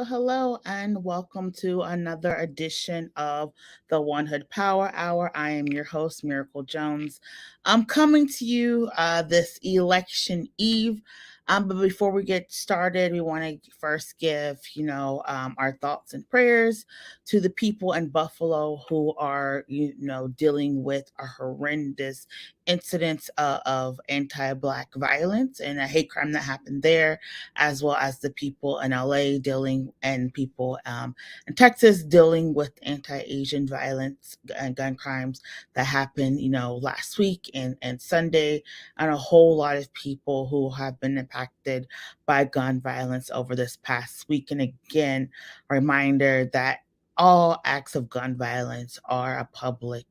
Hello, and welcome to another edition of the One Hood Power Hour. I am your host, Miracle Jones. I'm coming to you this election eve. But before we get started, we want to first give, our thoughts and prayers to the people in Buffalo who are, dealing with a horrendous incidents of anti-Black violence and a hate crime that happened there, as well as the people in LA dealing and people in Texas dealing with anti-Asian violence and gun crimes that happened, last week and Sunday, and a whole lot of people who have been impacted by gun violence over this past week. And again, a reminder that all acts of gun violence are a public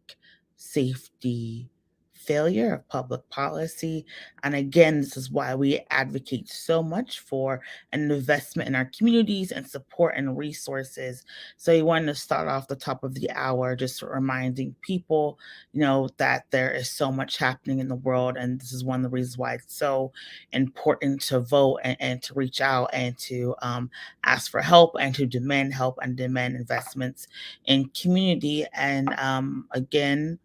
safety failure of public policy. And again, this is why we advocate so much for an investment in our communities and support and resources. So we wanted to start off the top of the hour just reminding people, that there is so much happening in the world. And this is one of the reasons why it's so important to vote and to reach out and to ask for help and to demand help and demand investments in community. And again,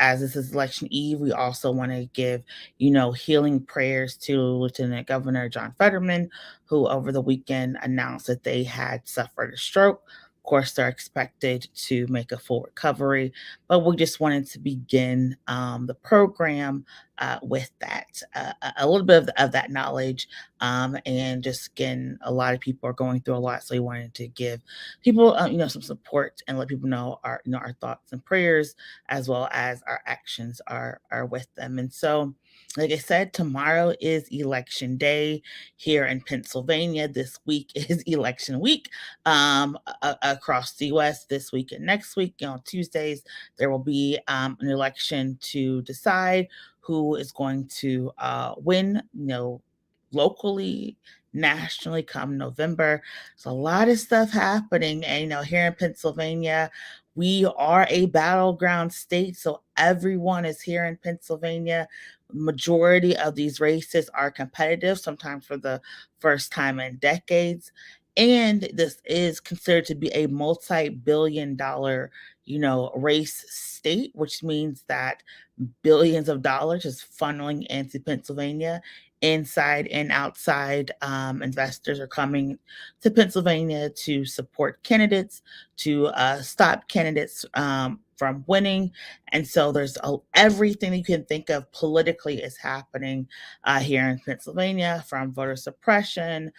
as this is election eve, we also want to give, healing prayers to Lieutenant Governor John Fetterman, who over the weekend announced that they had suffered a stroke. Of course, they're expected to make a full recovery, but we just wanted to begin the program with that, a little bit of that knowledge. And just again, a lot of people are going through a lot, so we wanted to give people, some support and let people know our thoughts and prayers as well as our actions are with them. And so, like I said, tomorrow is election day here in Pennsylvania. This week is election week across the U.S. This week and next week. On Tuesdays, there will be an election to decide who is going to win. Locally, nationally, come November. There's a lot of stuff happening, and here in Pennsylvania, we are a battleground state, so everyone is here in Pennsylvania. Majority of these races are competitive, sometimes for the first time in decades. And this is considered to be a multi-billion dollar, race state, which means that billions of dollars is funneling into Pennsylvania. Inside and outside investors are coming to Pennsylvania to support candidates, to stop candidates from winning. And so there's everything that you can think of politically is happening here in Pennsylvania, from voter suppression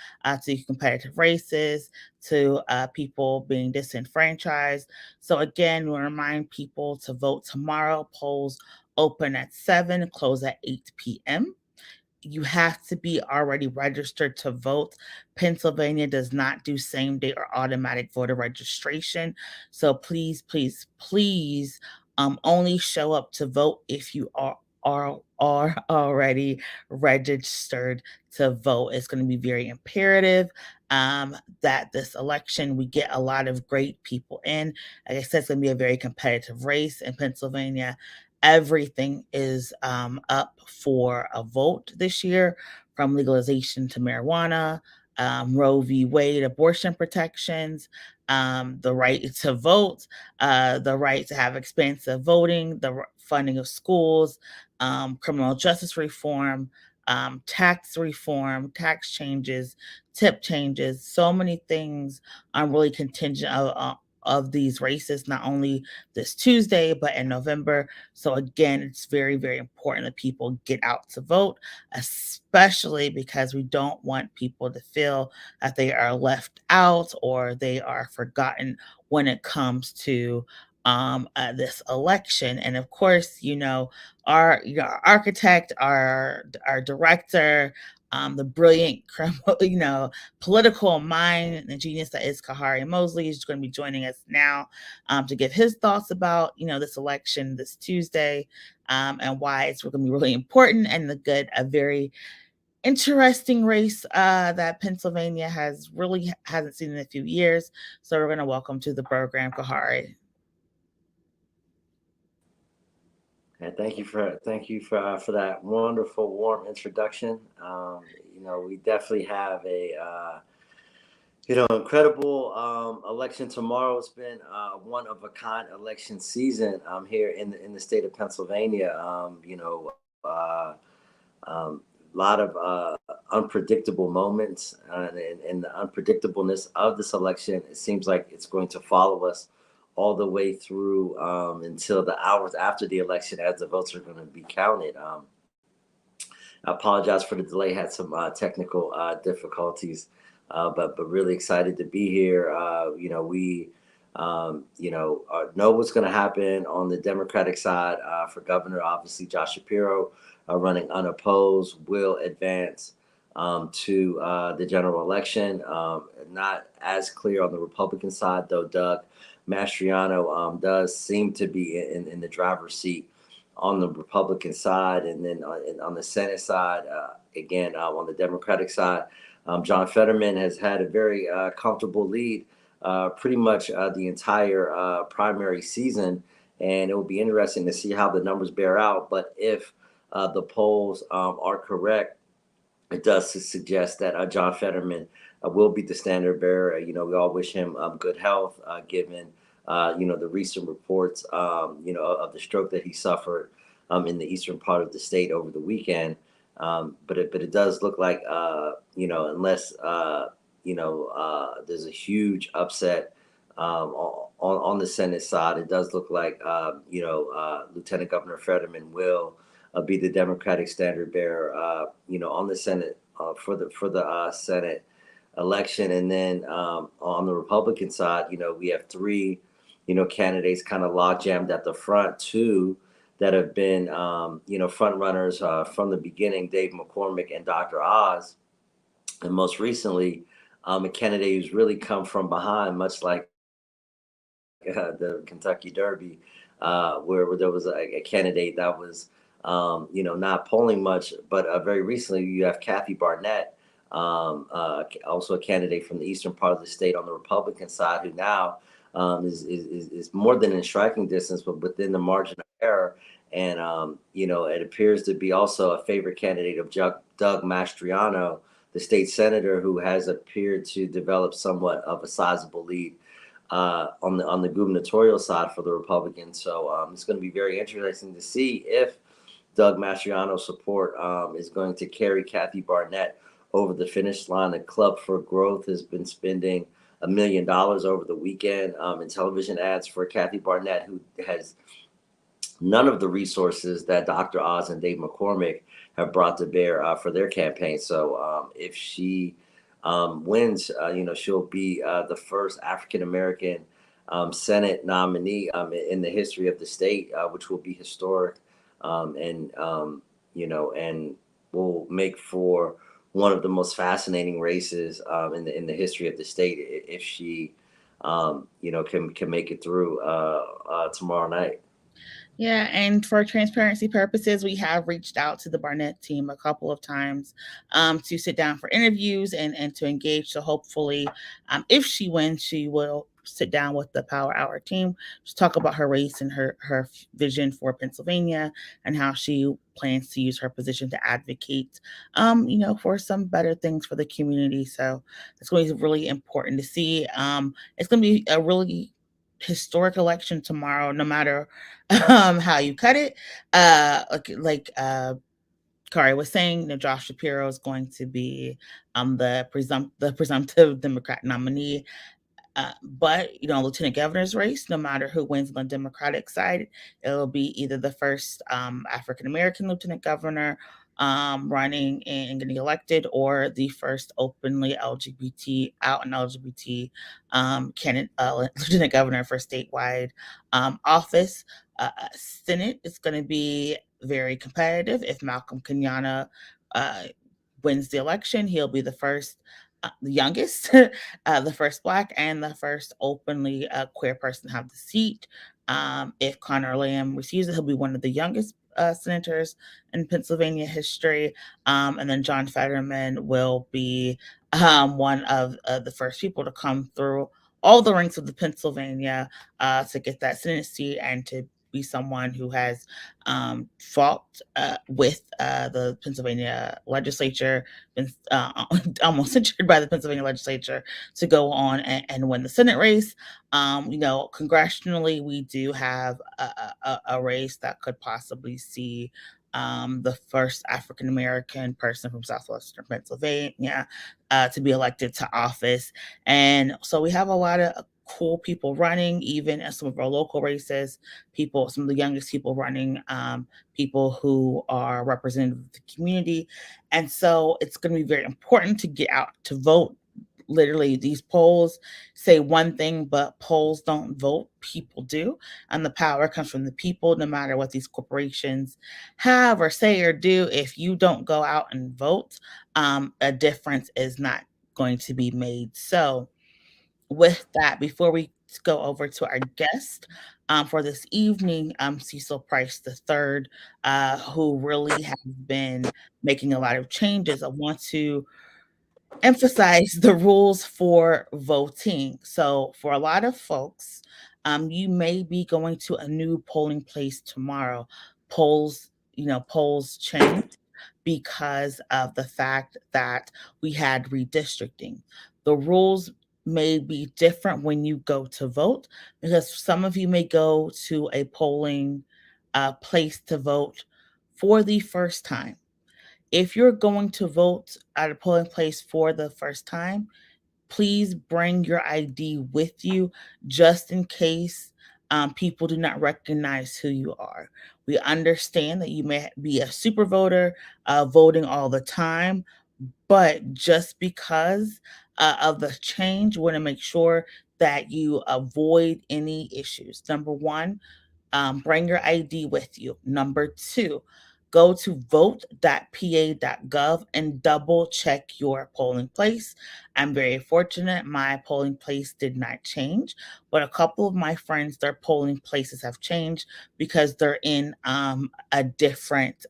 to competitive races to people being disenfranchised. So again, we remind people to vote tomorrow. Polls open at 7, close at 8 p.m. You have to be already registered to vote. Pennsylvania does not do same day or automatic voter registration. So please, only show up to vote if you are already registered to vote. It's going to be very imperative that this election we get a lot of great people in. Like I said, it's going to be a very competitive race in Pennsylvania. Everything is up for a vote this year, from legalization to marijuana, Roe v. Wade abortion protections, the right to vote, the right to have expansive voting, the funding of schools, criminal justice reform, tax reform, tax changes, tip changes. So many things are really contingent of these races, not only this Tuesday, but in November. So again, it's very, very important that people get out to vote, especially because we don't want people to feel that they are left out or they are forgotten when it comes to this election. And of course, our architect, our director, the brilliant, political mind and genius that is Kahari Mosley is going to be joining us now to give his thoughts about, this election this Tuesday, and why it's going to be really important and a very interesting race that Pennsylvania hasn't seen in a few years. So we're going to welcome to the program Kahari. And thank you for that wonderful, warm introduction. We definitely have a incredible election tomorrow. It's been one of a kind election season here in the state of Pennsylvania. A lot of unpredictable moments, and the unpredictableness of this election. It seems like it's going to follow us all the way through until the hours after the election, as the votes are going to be counted. I apologize for the delay. Had some technical difficulties, but really excited to be here. We know what's going to happen on the Democratic side for governor. Obviously, Josh Shapiro running unopposed will advance to the general election. Not as clear on the Republican side, though. Doug Mastriano does seem to be in the driver's seat on the Republican side, and then on the Senate side, again on the Democratic side, John Fetterman has had a very comfortable lead pretty much the entire primary season, and it will be interesting to see how the numbers bear out. But if the polls are correct, it does suggest that John Fetterman will be the standard bearer. We all wish him good health, given the recent reports, of the stroke that he suffered in the eastern part of the state over the weekend. But it does look like, unless there's a huge upset on the Senate side, it does look like Lieutenant Governor Fetterman will be the Democratic standard bearer, on the Senate for the Senate election. And then on the Republican side, we have three, candidates kind of log jammed at the front, two that have been, front runners from the beginning, Dave McCormick and Dr. Oz, and most recently, a candidate who's really come from behind, much like the Kentucky Derby, where there was a candidate that was, not polling much. But very recently, you have Kathy Barnett, also a candidate from the eastern part of the state on the Republican side, who now is more than in striking distance, but within the margin of error. And, it appears to be also a favorite candidate of Doug Mastriano, the state senator, who has appeared to develop somewhat of a sizable lead on the gubernatorial side for the Republicans. So it's going to be very interesting to see if Doug Mastriano's support is going to carry Kathy Barnett over the finish line. The Club for Growth has been spending $1 million over the weekend in television ads for Kathy Barnett, who has none of the resources that Dr. Oz and Dave McCormick have brought to bear for their campaign. So if she wins, she'll be the first African American Senate nominee in the history of the state, which will be historic, and will make for one of the most fascinating races in the history of the state if she, can make it through tomorrow night. Yeah, and for transparency purposes, we have reached out to the Barnett team a couple of times to sit down for interviews and to engage. So hopefully, if she wins, she will sit down with the Power Hour team to talk about her race and her vision for Pennsylvania and how she plans to use her position to advocate, for some better things for the community. So it's going to be really important to see. It's going to be a really historic election tomorrow, no matter how you cut it. Kari was saying, Josh Shapiro is going to be the presumptive Democrat nominee. But lieutenant governor's race, no matter who wins on the Democratic side, it'll be either the first African American lieutenant governor running and getting elected, or the first openly LGBT out and LGBT lieutenant governor for statewide office. Senate is going to be very competitive if Malcolm Kenyatta wins the election, he'll be the first, the youngest, the first Black, and the first openly queer person to have the seat. If Connor Lamb receives it, he'll be one of the youngest senators in Pennsylvania history. And then John Fetterman will be one of the first people to come through all the ranks of the Pennsylvania to get that Senate seat and to be someone who has fought with the Pennsylvania legislature, been almost censured by the Pennsylvania legislature to go on and win the Senate race. Congressionally, we do have a race that could possibly see the first African American person from southwestern Pennsylvania to be elected to office. And so we have a lot of cool people running, even at some of our local races, some of the youngest people running, people who are representative of the community. And so it's going to be very important to get out to vote. Literally, these polls say one thing, but polls don't vote, people do. And the power comes from the people, no matter what these corporations have or say or do. If you don't go out and vote, a difference is not going to be made. So, with that, before we go over to our guest for this evening, Cecil Price III, who really has been making a lot of changes, I want to emphasize the rules for voting. So, for a lot of folks, you may be going to a new polling place tomorrow. Polls change because of the fact that we had redistricting. The rules may be different when you go to vote because some of you may go to a polling place to vote for the first time. If you're going to vote at a polling place for the first time, please bring your ID with you just in case people do not recognize who you are. We understand that you may be a super voter, voting all the time, but just because of the change, we want to make sure that you avoid any issues. Number one, bring your ID with you. Number two, go to vote.pa.gov and double check your polling place. I'm very fortunate. My polling place did not change, but a couple of my friends, their polling places have changed because they're in a different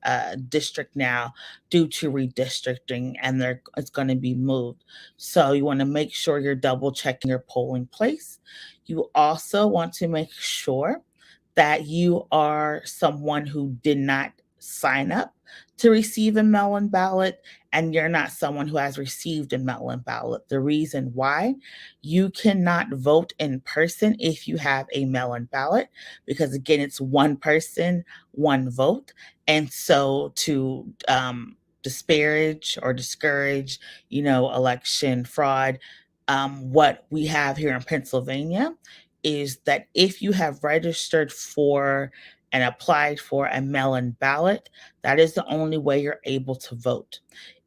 district now due to redistricting, and it's going to be moved. So you want to make sure you're double checking your polling place. You also want to make sure that you are someone who did not sign up to receive a mail-in ballot, and you're not someone who has received a mail-in ballot. The reason why you cannot vote in person if you have a mail-in ballot, because again, it's one person, one vote. And so to disparage or discourage, election fraud, what we have here in Pennsylvania is that if you have registered for and applied for a mail-in ballot, that is the only way you're able to vote.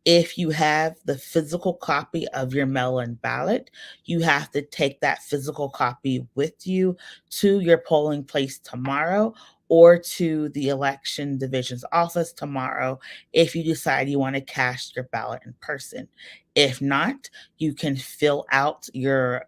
If you have the physical copy of your mail-in ballot, you have to take that physical copy with you to your polling place tomorrow or to the election division's office tomorrow if you decide you want to cast your ballot in person. If not, you can fill out your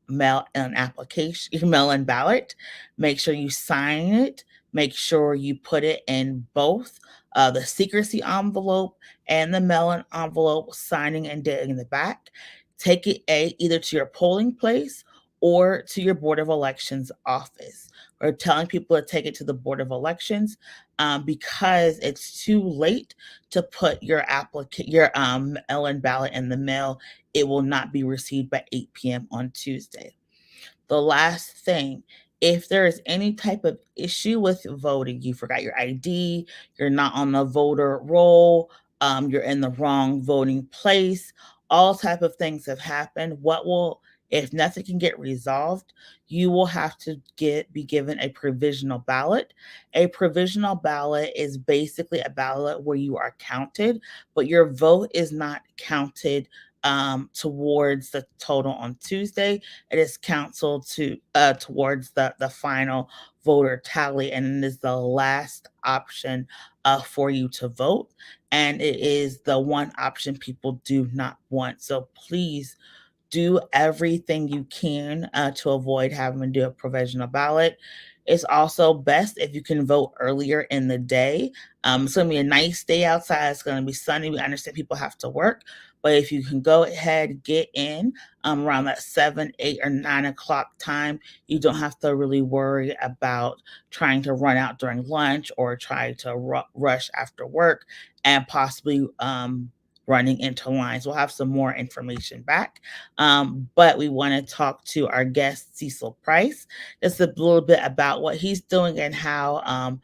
mail an application, your mail-in ballot. Make sure you sign it. Make sure you put it in both the secrecy envelope and the mail-in envelope, signing and dating in the back. Take it either to your polling place or to your Board of Elections office. We're telling people to take it to the Board of Elections because it's too late to put your mail-in ballot in the mail. It will not be received by 8 p.m. on Tuesday. The last thing, if there is any type of issue with voting, you forgot your ID, you're not on the voter roll, you're in the wrong voting place, all type of things have happened. If nothing can get resolved, you will have to be given a provisional ballot. A provisional ballot is basically a ballot where you are counted, but your vote is not counted towards the total on Tuesday. It is counted to towards the final voter tally, and it is the last option for you to vote. And it is the one option people do not want. So please do everything you can to avoid having to do a provisional ballot. It's also best if you can vote earlier in the day. It's going to be a nice day outside. It's going to be sunny. We understand people have to work, but if you can go ahead, get in around that 7, 8, or 9 o'clock time, you don't have to really worry about trying to run out during lunch or try to rush after work and possibly running into lines. We'll have some more information back. But we want to talk to our guest, Cecil Price, just a little bit about what he's doing and how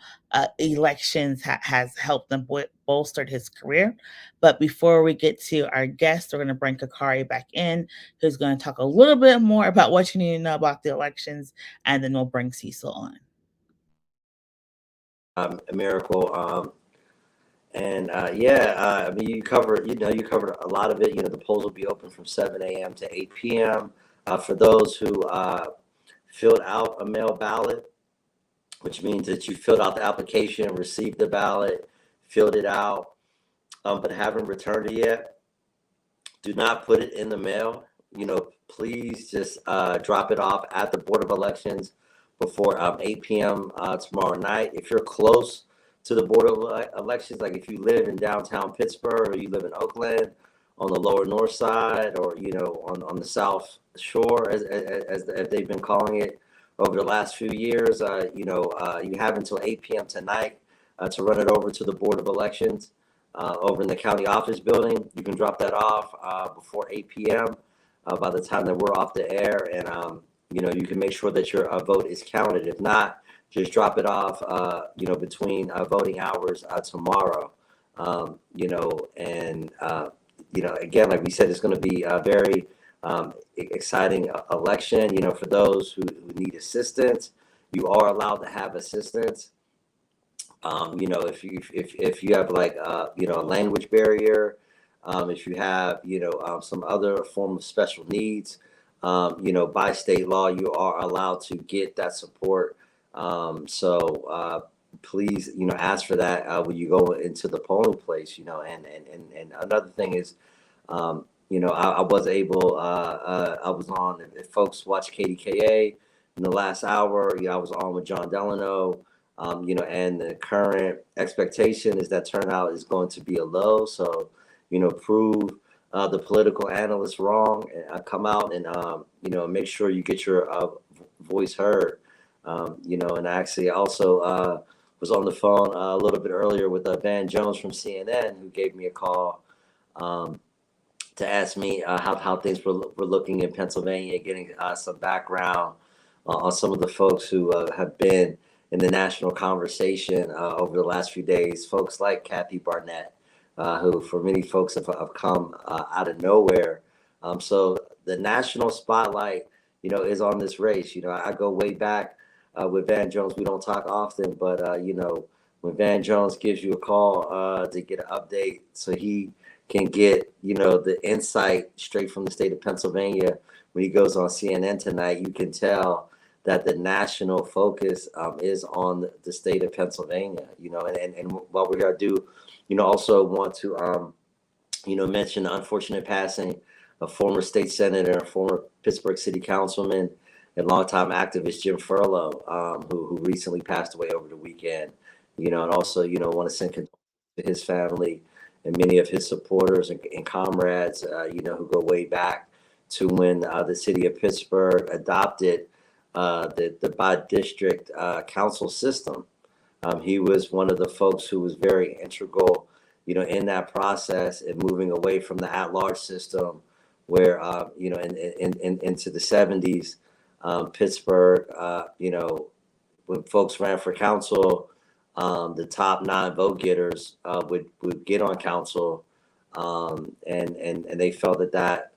elections has helped him bolstered his career. But before we get to our guest, we're going to bring Kakari back in, who's going to talk a little bit more about what you need to know about the elections, and then we'll bring Cecil on. A miracle. And I mean, you covered a lot of it. The polls will be open from 7 a.m. to 8 p.m. For those who filled out a mail ballot, which means that you filled out the application, received the ballot, filled it out, but haven't returned it yet. Do not put it in the mail. Please just drop it off at the Board of Elections before 8 p.m. Tomorrow night. If you're close to the Board of Elections, like if you live in downtown Pittsburgh or you live in Oakland on the lower north side, or on the South Shore, as they've been calling it over the last few years, you have until 8 p.m. tonight to run it over to the Board of Elections over in the county office building. You can drop that off before 8 p.m. By the time that we're off the air, and you can make sure that your vote is counted. If not, just drop it off, between voting hours tomorrow. Again, like we said, it's going to be a very exciting election. For those who need assistance, you are allowed to have assistance. If you have like a language barrier, if you have some other form of special needs, by state law, you are allowed to get that support. So please, ask for that when you go into the polling place. And another thing is, I was able, I was on. If folks watch KDKA in the last hour, I was on with John Delano. And the current expectation is that turnout is going to be a low. So, prove the political analysts wrong, and come out and make sure you get your voice heard. And actually also was on the phone a little bit earlier with Van Jones from CNN, who gave me a call to ask me how things were looking in Pennsylvania, getting some background on some of the folks who have been in the national conversation over the last few days. Folks like Kathy Barnett, who for many folks have come out of nowhere. So the national spotlight, is on this race. I go way back with Van Jones. We don't talk often, but when Van Jones gives you a call to get an update, so he can get the insight straight from the state of Pennsylvania. When he goes on CNN tonight, you can tell that the national focus is on the state of Pennsylvania. And while we're going to do, also want to mention the unfortunate passing of former state senator, former Pittsburgh city councilman, and longtime activist Jim Furlow, who recently passed away over the weekend. And also, want to send condolences to his family and many of his supporters and comrades, who go way back to when the city of Pittsburgh adopted the by-district council system. He was one of the folks who was very integral, in that process and moving away from the at-large system, where into the 70s, Pittsburgh, when folks ran for council, the top 9 vote getters would get on council, and they felt that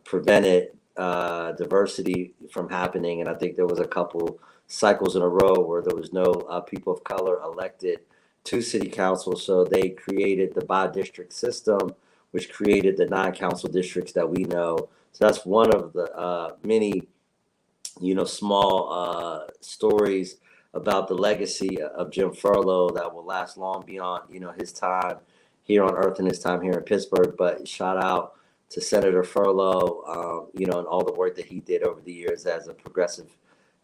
prevented diversity from happening. And I think there was a couple cycles in a row where there was no people of color elected to city council. So they created the by-district system, which created the non-council districts that we know. So that's one of the many, small stories about the legacy of Jim Furlow that will last long beyond, his time here on Earth and his time here in Pittsburgh. But shout out to Senator Furlow, and all the work that he did over the years as a progressive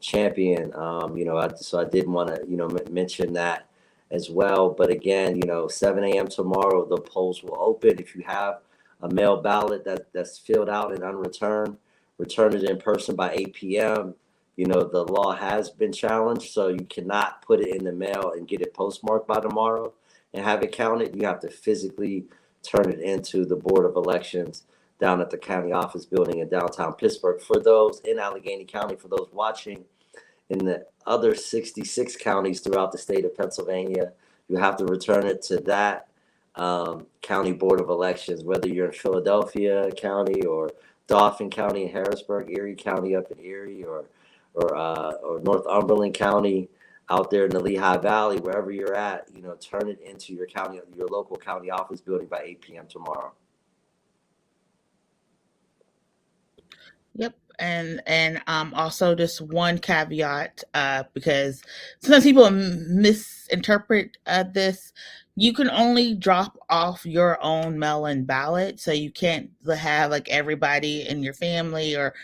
champion. So I did want to, mention that as well. But again, 7 a.m. tomorrow, the polls will open. If you have a mail ballot that's filled out and unreturned, return it in person by 8 p.m. The law has been challenged, so you cannot put it in the mail and get it postmarked by tomorrow and have it counted. You have to physically turn it into the Board of Elections down at the county office building in downtown Pittsburgh. For those in Allegheny County, for those watching in the other 66 counties throughout the state of Pennsylvania, you have to return it to that county board of elections, whether you're in Philadelphia County or Dauphin County in Harrisburg, Erie County up in Erie, or Northumberland County out there in the Lehigh Valley, wherever you're at. Turn it into your local county office building by 8 p.m. tomorrow. Yep. And also just one caveat, because sometimes people misinterpret this. You can only drop off your own mail-in ballot, so you can't have like everybody in your family or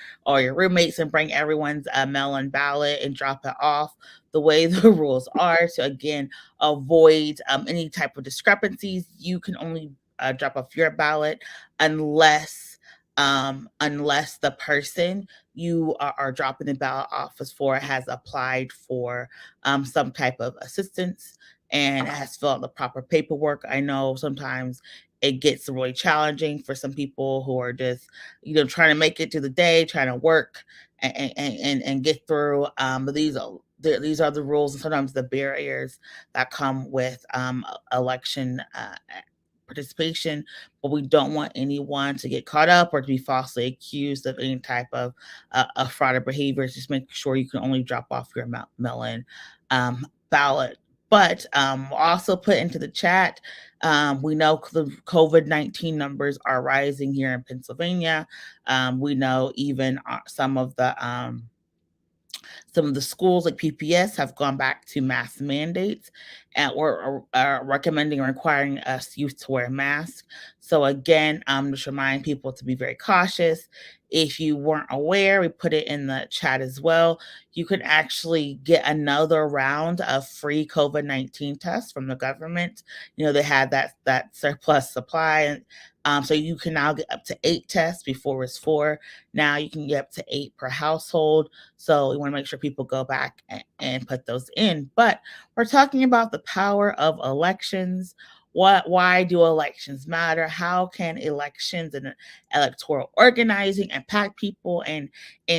your roommates and bring everyone's mail-in ballot and drop it off. The way the rules are to again avoid any type of discrepancies, you can only drop off your ballot unless unless the person you are dropping the ballot office for has applied for some type of assistance and has filled out the proper paperwork. I know sometimes it gets really challenging for some people who are just, trying to make it to the day, trying to work and get through. But these are the rules and sometimes the barriers that come with election participation, but we don't want anyone to get caught up or to be falsely accused of any type of fraud or behavior. Just make sure you can only drop off your mail-in ballot. But also put into the chat, we know the COVID-19 numbers are rising here in Pennsylvania. We know even some of the schools like PPS have gone back to mask mandates and or are recommending or requiring us youth to wear masks. So again, just remind people to be very cautious. If you weren't aware, we put it in the chat as well. You can actually get another round of free COVID-19 tests from the government. They had that surplus supply, and so you can now get up to 8 tests. Before it was 4. Now you can get up to 8 per household. So we want to make sure people go back and put those in. But we're talking about the power of elections. Why do elections matter? How can elections and electoral organizing impact people and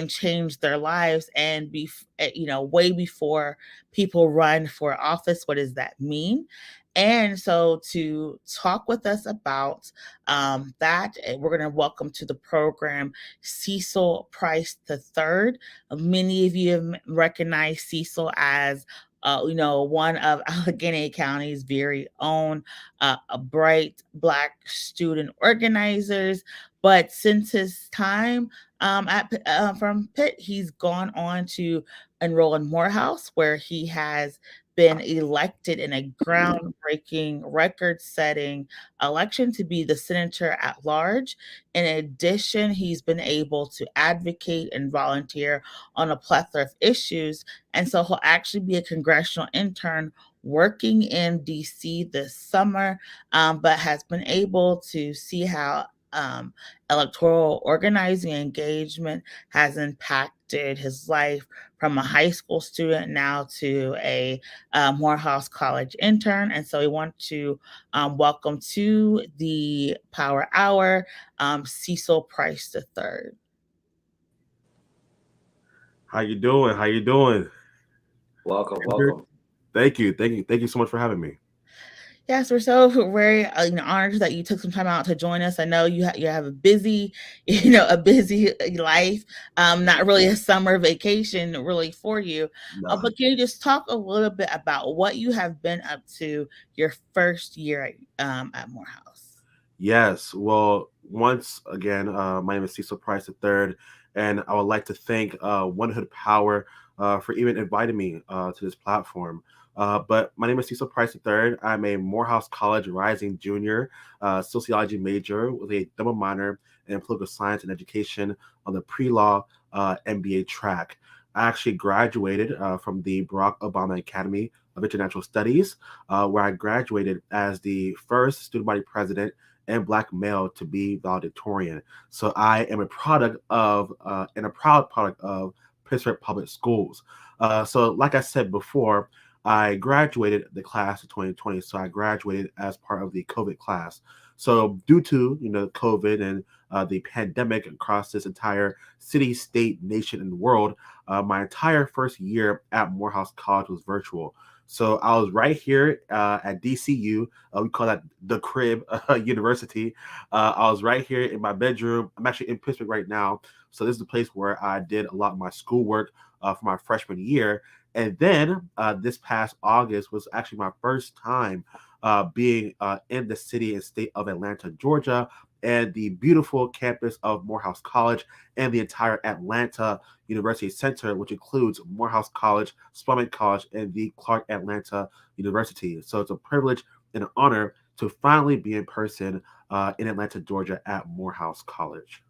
change their lives and be way before people run for office? What does that mean? And so to talk with us about that, we're going to welcome to the program Cecil Price III. Many of you have recognized Cecil as one of Allegheny County's very own a bright Black student organizers. But since his time from Pitt, he's gone on to enroll in Morehouse, where he has been elected in a groundbreaking, record setting election to be the senator at large. In addition, he's been able to advocate and volunteer on a plethora of issues. And so he'll actually be a congressional intern working in DC this summer, but has been able to see how electoral organizing engagement has impacted his life from a high school student now to a Morehouse College intern. And so we want to welcome to the Power Hour, Cecil Price III. How you doing? How you doing? Welcome. Thank you so much for having me. Yes, we're so very honored that you took some time out to join us. I know you have a busy, a busy life. Not really a summer vacation really for you. No. But can you just talk a little bit about what you have been up to your first year at Morehouse? Yes. Well, once again, my name is Cecil Price III, and I would like to thank One Hood Power for even inviting me to this platform. But my name is Cecil Price III. I'm a Morehouse College Rising Junior, sociology major with a double minor in political science and education on the pre-law MBA track. I actually graduated from the Barack Obama Academy of International Studies, where I graduated as the first student body president and black male to be valedictorian. So I am a product of and a proud product of Pittsburgh Public Schools. So like I said before, I graduated the class of 2020. So I graduated as part of the COVID class. So due to COVID and the pandemic across this entire city, state, nation, and world, my entire first year at Morehouse College was virtual. So I was right here at DCU. We call that the crib university. I was right here in my bedroom. I'm actually in Pittsburgh right now. So this is the place where I did a lot of my schoolwork for my freshman year. And then this past August was actually my first time being in the city and state of Atlanta, Georgia, and the beautiful campus of Morehouse College and the entire Atlanta University Center, which includes Morehouse College, Spelman College, and the Clark Atlanta University. So it's a privilege and an honor to finally be in person in Atlanta, Georgia at Morehouse College.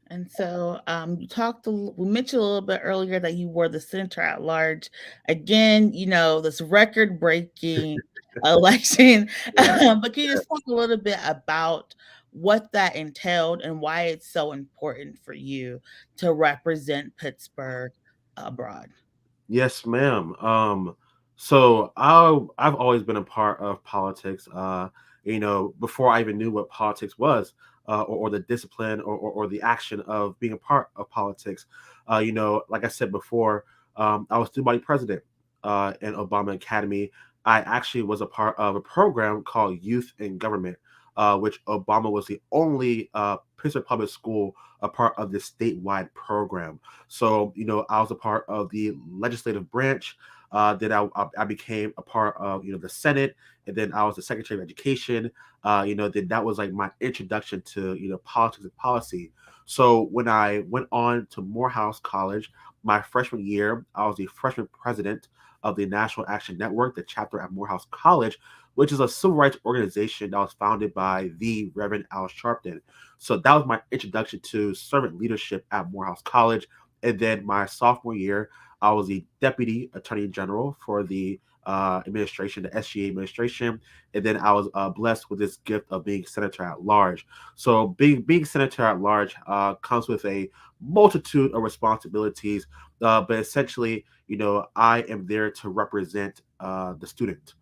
And so we mentioned a little bit earlier that you were the senator at large. Again, this record breaking election. Yeah. But can you just talk a little bit about what that entailed and why it's so important for you to represent Pittsburgh abroad? Yes, ma'am. I've always been a part of politics. Before I even knew what politics was, or the discipline or the action of being a part of politics. Like I said before, I was student body president in Obama Academy. I actually was a part of a program called Youth in Government, which Obama was the only Pittsburgh public school a part of this statewide program. So, I was a part of the legislative branch. Then I became a part of, the Senate, and then I was the Secretary of Education. Then that was like my introduction to, politics and policy. So when I went on to Morehouse College, my freshman year, I was the freshman president of the National Action Network, the chapter at Morehouse College, which is a civil rights organization that was founded by the Reverend Al Sharpton. So that was my introduction to servant leadership at Morehouse College. And then my sophomore year, I was the deputy attorney general for the administration, the SGA administration, and then I was blessed with this gift of being senator at large. So being senator at large comes with a multitude of responsibilities, but essentially, I am there to represent the student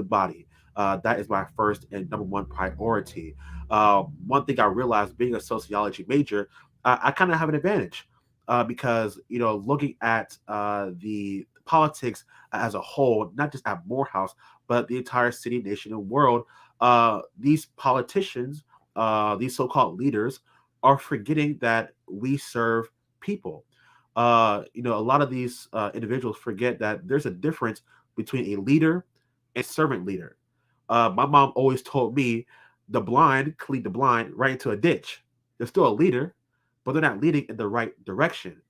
body. That is my first and number one priority. One thing I realized being a sociology major, I kind of have an advantage because looking at the politics as a whole, not just at Morehouse, but the entire city, nation, and world, these politicians, these so-called leaders, are forgetting that we serve people. A lot of these individuals forget that there's a difference between a leader and servant leader. My mom always told me the blind can lead the blind right into a ditch. They're still a leader, but they're not leading in the right direction.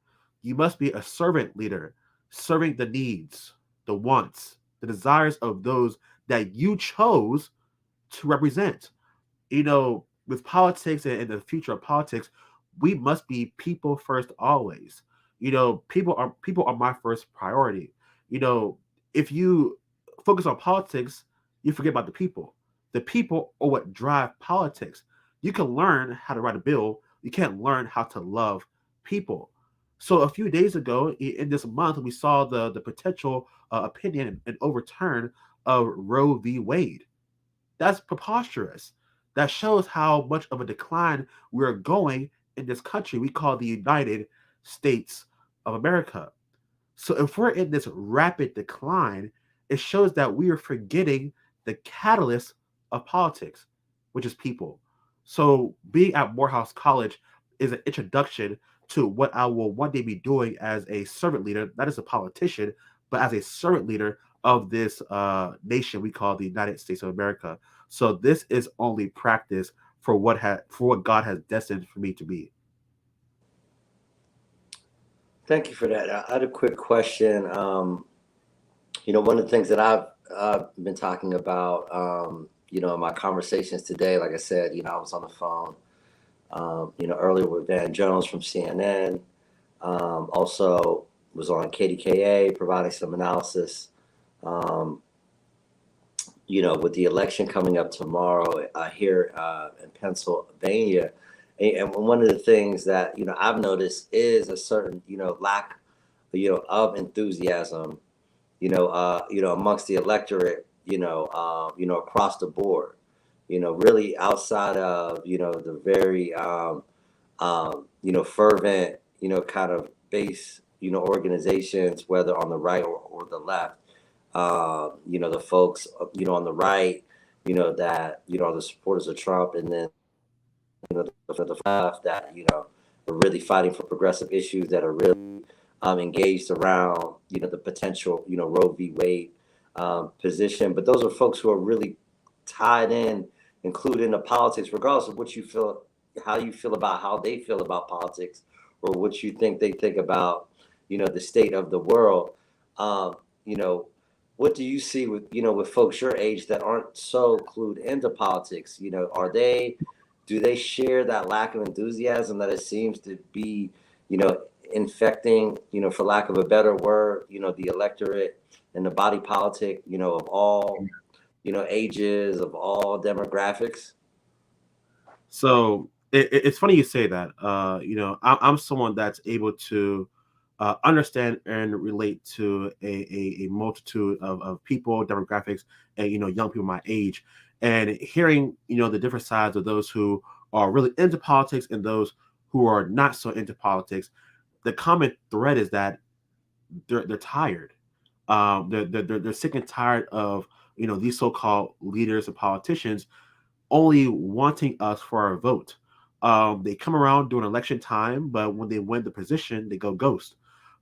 You must be a servant leader, serving the needs, the wants, the desires of those that you chose to represent. With politics and the future of politics, we must be people first always. People are my first priority. You know, if you focus on politics, you forget about the people. The people are what drive politics. You can learn how to write a bill, you can't learn how to love people. So a few days ago, in this month, we saw the potential opinion and overturn of Roe v. Wade. That's preposterous. That shows how much of a decline we're going in this country we call the United States of America. So if we're in this rapid decline, it shows that we are forgetting the catalyst of politics, which is people. So being at Morehouse College is an introduction to what I will one day be doing as a servant leader, not as a politician, but as a servant leader of this nation we call the United States of America. So this is only practice for what God has destined for me to be. Thank you for that. I had a quick question. One of the things that I've been talking about, in my conversations today, like I said, I was on the phone, earlier with Van Jones from CNN. Also was on KDKA providing some analysis. Um, with the election coming up tomorrow here in Pennsylvania. And one of the things that, I've noticed is a certain, lack, of enthusiasm, amongst the electorate, across the board, really outside of, the very, fervent, kind of base, organizations, whether on the right or the left. The folks, on the right, that, are the supporters of Trump, and then, the left that, are really fighting for progressive issues, that are really engaged around, the potential, Roe v. Wade position. But those are folks who are really tied in, included in the politics, regardless of what you feel, how you feel about how they feel about politics, or what you think they think about, the state of the world. Um, you know, what do you see with, with folks your age that aren't so clued into politics? Do they share that lack of enthusiasm that it seems to be, infecting, for lack of a better word, the electorate and the body politic, of all, ages, of all demographics? So it's funny you say that. I'm someone that's able to understand and relate to a multitude of people, demographics, and young people my age, and hearing the different sides of those who are really into politics and those who are not so into politics. The common thread is that they're tired. They're sick and tired of these so-called leaders and politicians only wanting us for our vote. They come around during election time, but when they win the position, they go ghost.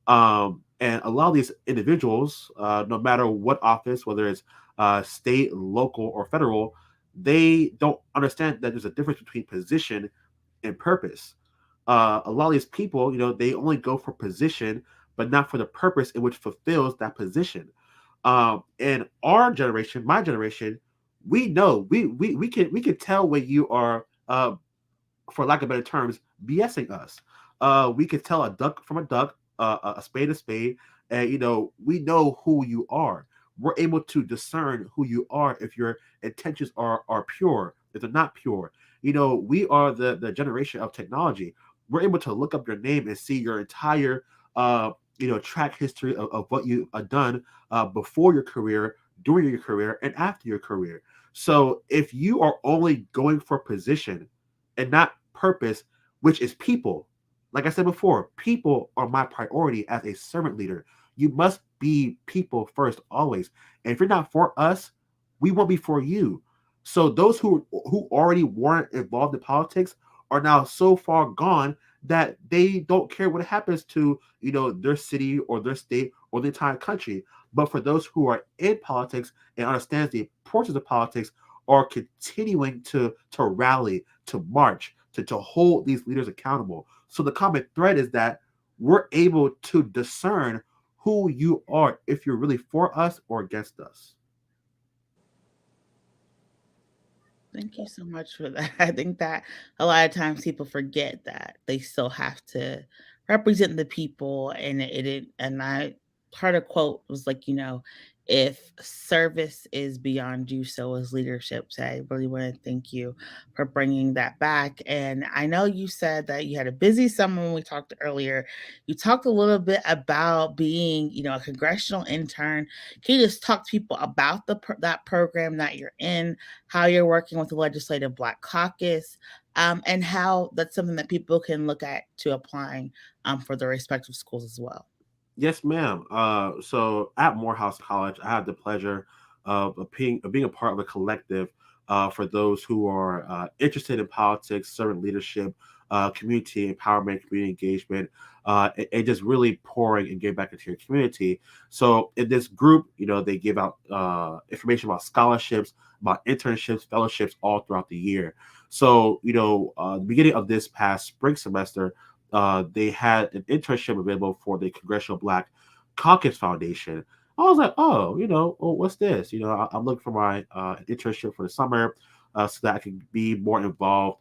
And a lot of these individuals, no matter what office, whether it's state, local, or federal, they don't understand that there's a difference between position and purpose. A lot of these people, they only go for position, but not for the purpose in which fulfills that position. And our generation, my generation, we know we can tell when you are for lack of better terms, BSing us. We can tell a duck from a duck, a spade a spade, and we know who you are. We're able to discern who you are if your intentions are pure, if they're not pure. We are the generation of technology. We're able to look up your name and see your entire track history of what you've done before your career, during your career, and after your career. So if you are only going for position and not purpose, which is people. Like I said before, people are my priority as a servant leader. You must be people first always. And if you're not for us, we won't be for you. So those who already weren't involved in politics are now so far gone that they don't care what happens to their city or their state or the entire country. But for those who are in politics and understands the importance of politics, are continuing to rally, to march, to hold these leaders accountable. So the common thread is that we're able to discern who you are, if you're really for us or against us. Thank you so much for that. I think that a lot of times people forget that they still have to represent the people, and and I heard a quote was like, if service is beyond you, so is leadership. So I really want to thank you for bringing that back. And I know you said that you had a busy summer when we talked earlier. You talked a little bit about being, a congressional intern. Can you just talk to people about that program that you're in, how you're working with the Legislative Black Caucus, and how that's something that people can look at to applying for their respective schools as well? Yes, ma'am. So at Morehouse College, I had the pleasure of being a part of a collective for those who are interested in politics, servant leadership, community empowerment, community engagement. and just really pouring and giving back into your community. So in this group, they give out information about scholarships, about internships, fellowships all throughout the year. So, the beginning of this past spring semester, they had an internship available for the Congressional Black Caucus Foundation. I was like, oh, what's this? I'm looking for my internship for the summer, so that I can be more involved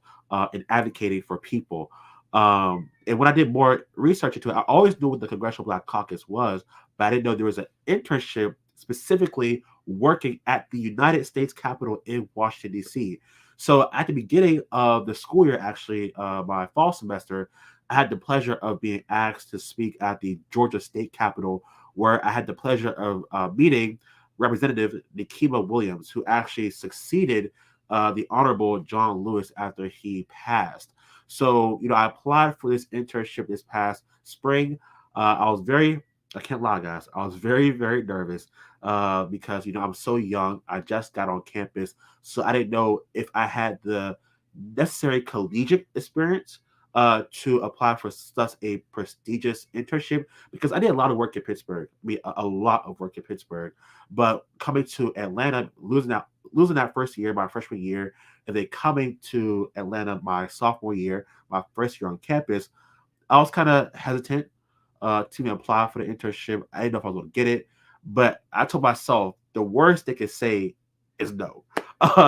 in advocating for people. And when I did more research into it, I always knew what the Congressional Black Caucus was, but I didn't know there was an internship specifically working at the United States Capitol in Washington, D.C. So at the beginning of the school year, actually, my fall semester, I had the pleasure of being asked to speak at the Georgia State Capitol, where I had the pleasure of meeting Representative Nikema Williams, who actually succeeded the Honorable John Lewis after he passed. So, I applied for this internship this past spring. I can't lie, guys, I was very, very nervous because, I'm so young. I just got on campus. So I didn't know if I had the necessary collegiate experience to apply for such a prestigious internship, because I did a lot of work in Pittsburgh. I mean, a lot of work in Pittsburgh. But coming to Atlanta, losing that first year, my freshman year, and then coming to Atlanta my sophomore year, my first year on campus, I was kind of hesitant to even apply for the internship. I didn't know if I was going to get it, but I told myself the worst they could say is no.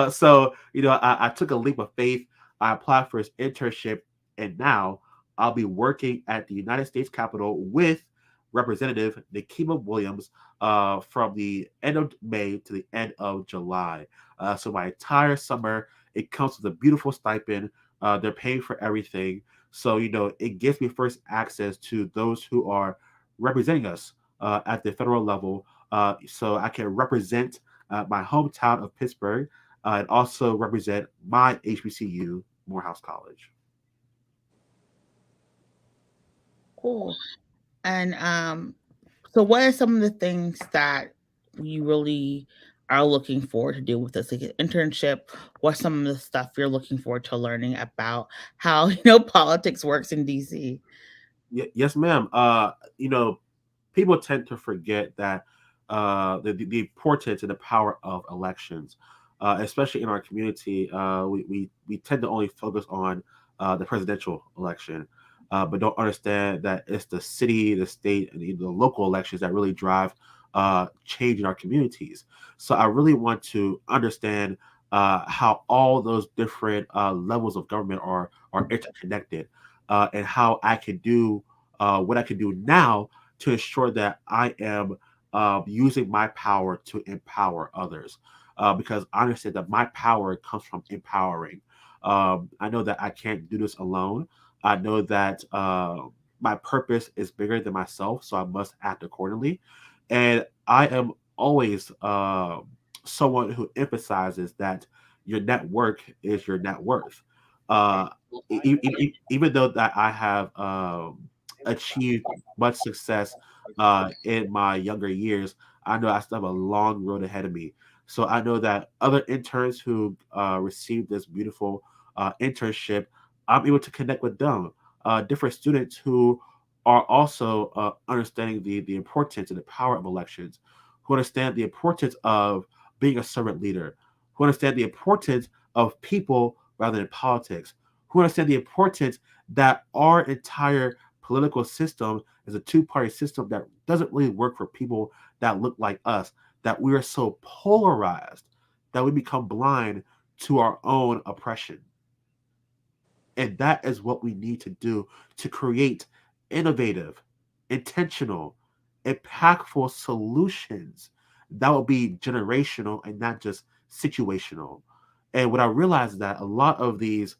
So I took a leap of faith. I applied for his internship, and now I'll be working at the United States Capitol with Representative Nikema Williams from the end of May to the end of July. So my entire summer, it comes with a beautiful stipend. They're paying for everything. So, it gives me first access to those who are representing us at the federal level. So I can represent my hometown of Pittsburgh and also represent my HBCU, Morehouse College. Cool. And so what are some of the things that you really are looking forward to do with this like, internship? What's some of the stuff you're looking forward to learning about how politics works in DC? Yes, ma'am. People tend to forget that the importance and the power of elections, especially in our community. We tend to only focus on the presidential election, but don't understand that it's the city, the state, and the local elections that really drive change in our communities. So I really want to understand how all those different levels of government are interconnected, and how I can do what I can do now to ensure that I am using my power to empower others. Because I understand that my power comes from empowering. I know that I can't do this alone. I know that my purpose is bigger than myself, so I must act accordingly. And I am always someone who emphasizes that your network is your net worth. Uh, Even though that I have achieved much success in my younger years, I know I still have a long road ahead of me. So I know that other interns who received this beautiful internship, I'm able to connect with them. Different students who are also understanding the importance and the power of elections, who understand the importance of being a servant leader, who understand the importance of people rather than politics, who understand the importance that our entire political system is a two-party system that doesn't really work for people that look like us, that we are so polarized that we become blind to our own oppression. And that is what we need to do to create innovative, intentional, impactful solutions that will be generational and not just situational. And what I realized is that a lot of these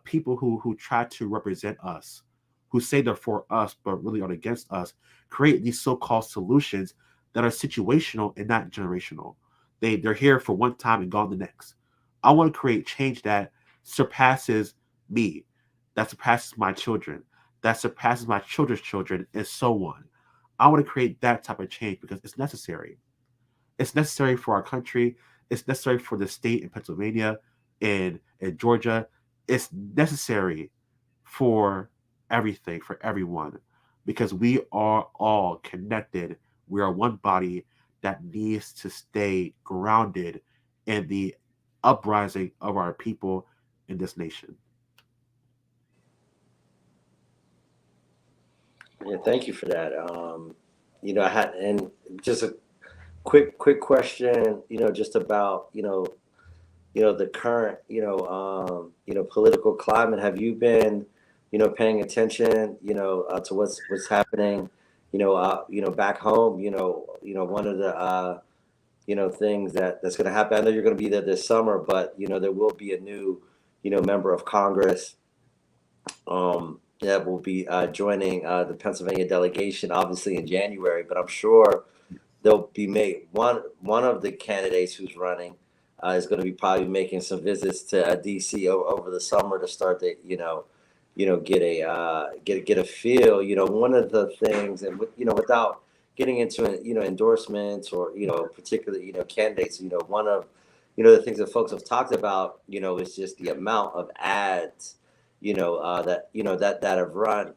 people who try to represent us, who say they're for us but really are against us, create these so-called solutions that are situational and not generational. They're here for one time and gone the next. I want to create change that surpasses me, that surpasses my children, that surpasses my children's children, and so on. I want to create that type of change because it's necessary. It's necessary for our country. It's necessary for the state in Pennsylvania and Georgia. It's necessary for everything, for everyone. because we are all connected. We are one body that needs to stay grounded in the uprising of our people in this nation. Yeah, thank you for that. I had and just a quick question. Just about the current political climate. Have you been paying attention to what's happening back home? One of the things that's going to happen. I know you're going to be there this summer, but there will be a new member of Congress that will be joining the Pennsylvania delegation, obviously in January. But I'm sure they'll be made one of the candidates who's running is going to be probably making some visits to DC over the summer to start to get a get a feel. One of the things, and without getting into endorsements or particular candidates, one of the things that folks have talked about is just the amount of ads that have run.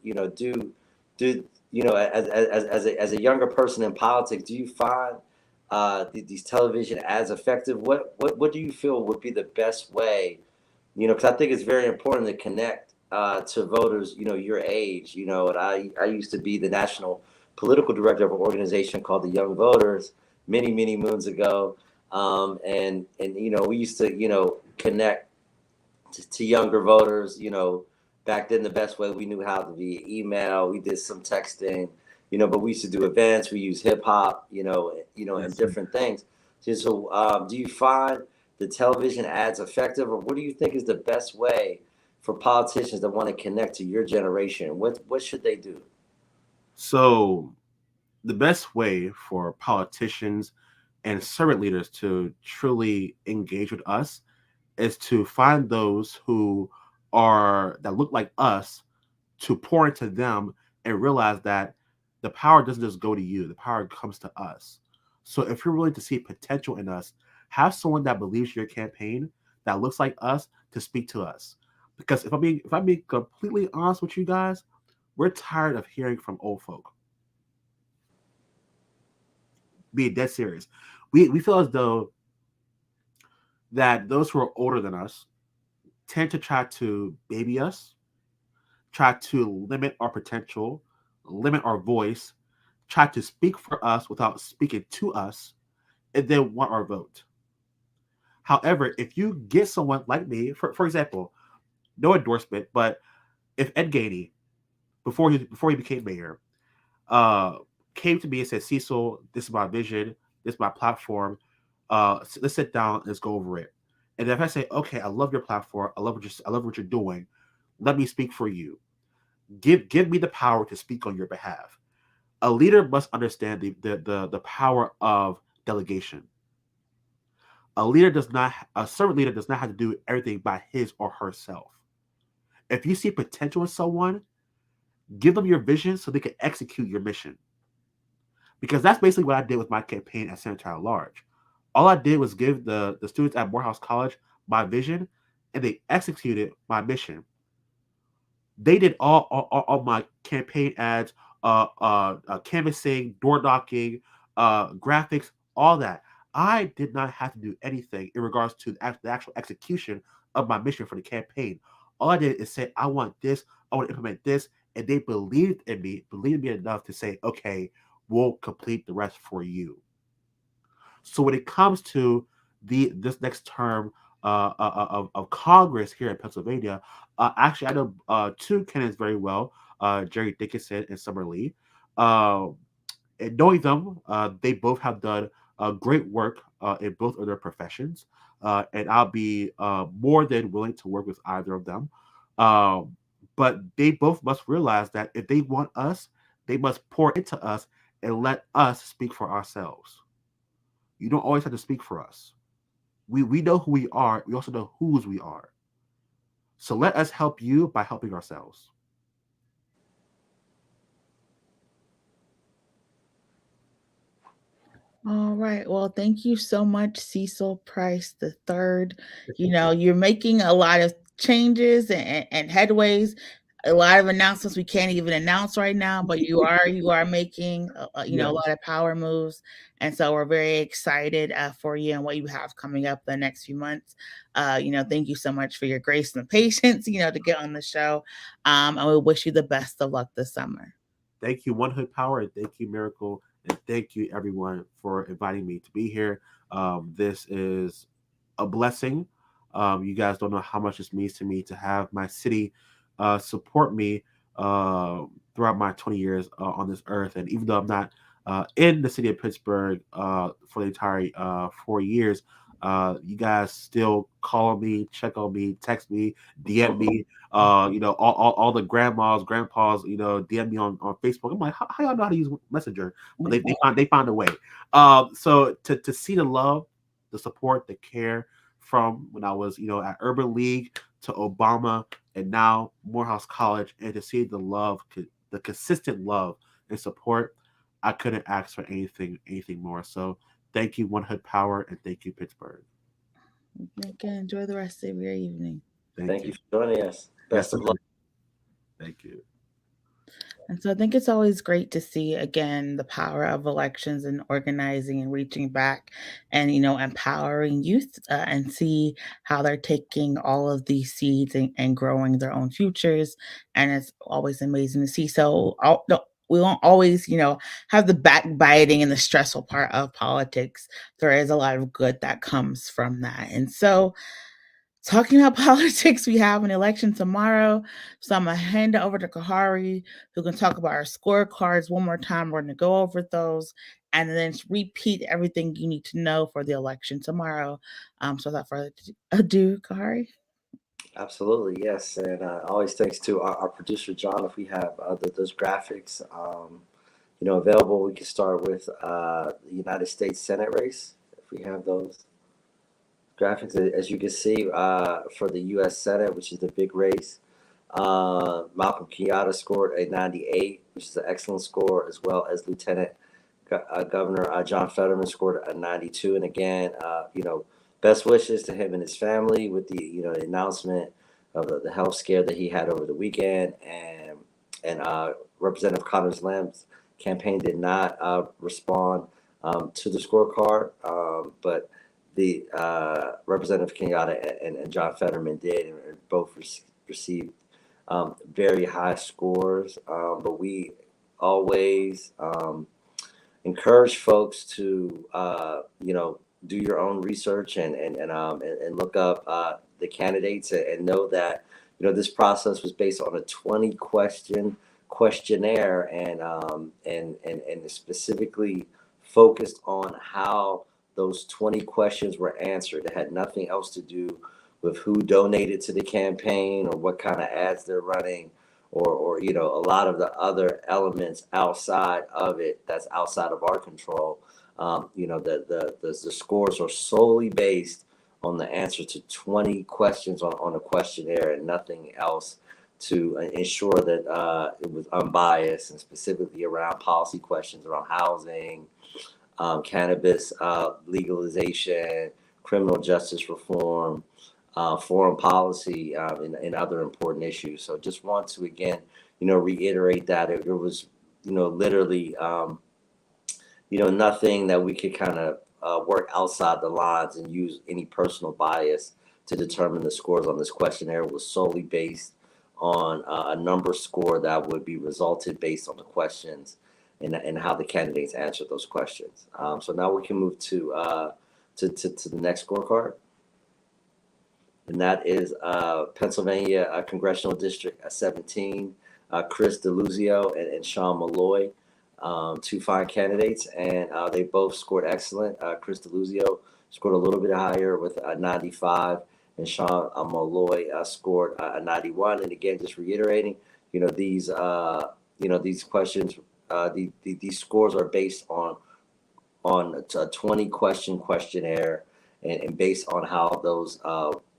Do as a younger person in politics, do you find these television ads effective? What do you feel would be the best way? Because I think it's very important to connect to voters. Your age. And I used to be the national political director of an organization called the Young Voters many moons ago, and we used to connect to younger voters. Back then the best way we knew how to be email. We did some texting, but we used to do events. We use hip hop, and Yes. different things. So, do you find the television ads effective, or what do you think is the best way for politicians that want to connect to your generation? What should they do? So, the best way for politicians and servant leaders to truly engage with us is to find those who are that look like us, to pour into them and realize that the power doesn't just go to you, the power comes to us. So if you're willing to see potential in us, have someone that believes your campaign that looks like us to speak to us. Because if I'm being completely honest with you guys, we're tired of hearing from old folk. Being dead serious. We feel as though that those who are older than us tend to try to baby us, try to limit our potential, limit our voice, try to speak for us without speaking to us, and then want our vote. However, if you get someone like me, for example, no endorsement, but if Ed Gainey, before he became mayor, uh, came to me and said, Cecil, this is my vision, this is my platform. Let's sit down, let's go over it. And if I say, okay, I love your platform, I love what you're doing, let me speak for you. Give me the power to speak on your behalf. A leader must understand the power of delegation. A servant leader does not have to do everything by his or herself. If you see potential in someone, give them your vision so they can execute your mission. Because that's basically what I did with my campaign as senator at large. All I did was give the students at Morehouse College my vision, and they executed my mission. They did all my campaign ads, canvassing, door knocking, graphics, all that. I did not have to do anything in regards to the actual execution of my mission for the campaign. All I did is say, I want this, I want to implement this, and they believed me enough to say, okay, we'll complete the rest for you. So when it comes to this next term of Congress here in Pennsylvania, actually I know two candidates very well, Jerry Dickinson and Summer Lee. Uh, and knowing them, they both have done great work in both of their professions, and I'll be more than willing to work with either of them. Um, but they both must realize that if they want us, they must pour into us and let us speak for ourselves. You don't always have to speak for us. We know who we are. We also know whose we are. So let us help you by helping ourselves. All right. Well, thank you so much, Cecil Price the third. You're making a lot of changes and headways a lot of announcements we can't even announce right now, but you are making a Yes. lot of power moves, and so we're very excited for you and what you have coming up the next few months. Thank you so much for your grace and patience, to get on the show, and we wish you the best of luck this summer. Thank you, One Hood Power, and thank you, Miracle, and thank you, everyone, for inviting me to be here. This is a blessing. You guys don't know how much this means to me to have my city support me uh, throughout my 20 years on this earth. And even though I'm not in the city of Pittsburgh for the entire 4 years, you guys still call on me, check on me, text me, DM me. All the grandmas, grandpas, DM me on Facebook. I'm like, how y'all know how to use Messenger? But they found a way. So to see the love, the support, the care from when I was, at Urban League to Obama and now Morehouse College, and to see the love, the consistent love and support, I couldn't ask for anything more. So thank you, One Hood Power, and thank you, Pittsburgh. Okay, enjoy the rest of your evening. Thank Thank you. you for joining us. Yes, Best of luck. thank you. And so I think it's always great to see again the power of elections and organizing and reaching back and empowering youth, and see how they're taking all of these seeds and growing their own futures. And it's always amazing to see. So no, we won't always have the backbiting and the stressful part of politics. There is a lot of good that comes from that. And so, talking about politics, we have an election tomorrow. So I'm going to hand it over to Kahari, who can talk about our scorecards one more time. We're going to go over those and then repeat everything you need to know for the election tomorrow. So without further ado, Kahari. Absolutely, yes. And always thanks to our producer, John. If we have those graphics, available, we can start with the United States Senate race. If we have those graphics, as you can see, for the U.S. Senate, which is the big race, Malcolm Kenyatta scored a 98, which is an excellent score, as well as Lieutenant Governor John Fetterman scored a 92. And again, best wishes to him and his family with the announcement of the health scare that he had over the weekend. And Representative Connor's Lamb's campaign did not respond to the scorecard, but the Representative Kenyatta and John Fetterman did, and both received very high scores. But we always encourage folks to do your own research and look up the candidates, and know that this process was based on a 20 question questionnaire, and specifically focused on how those 20 questions were answered. It had nothing else to do with who donated to the campaign or what kind of ads they're running, or a lot of the other elements outside of it that's outside of our control. The scores are solely based on the answer to 20 questions on a questionnaire, and nothing else, to ensure that it was unbiased, and specifically around policy questions around housing, cannabis legalization, criminal justice reform, foreign policy, and other important issues. So just want to again, reiterate that it was, literally, nothing that we could kind of work outside the lines and use any personal bias to determine the scores on this questionnaire. It was solely based on a number score that would be resulted based on the questions and how the candidates answered those questions. So now we can move to the next scorecard. And that is Pennsylvania Congressional District 17, Chris DeLuzio and Sean Malloy, two fine candidates, and they both scored excellent. Chris DeLuzio scored a little bit higher with a 95, and Sean Malloy scored a 91. And again, just reiterating, these questions, these scores are based on a 20 question questionnaire, and based on how those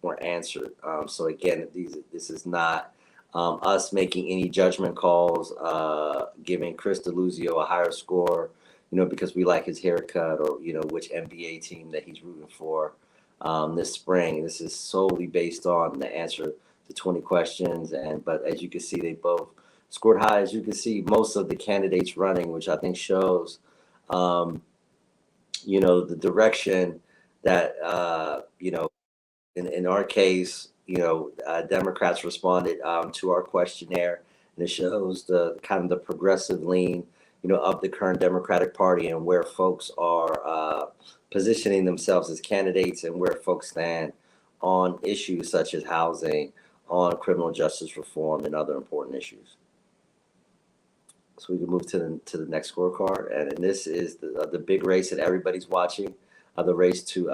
were answered. So again, this is not us making any judgment calls, giving Chris DeLuzio a higher score, because we like his haircut, or which NBA team that he's rooting for this spring. This is solely based on the answer the 20 questions. But as you can see, they both scored high. As you can see, most of the candidates running, which I think shows, the direction that, in our case, Democrats responded to our questionnaire, and it shows the kind of the progressive lean, of the current Democratic Party and where folks are positioning themselves as candidates and where folks stand on issues such as housing, on criminal justice reform, and other important issues. So we can move to the next scorecard, and this is the big race that everybody's watching, the race to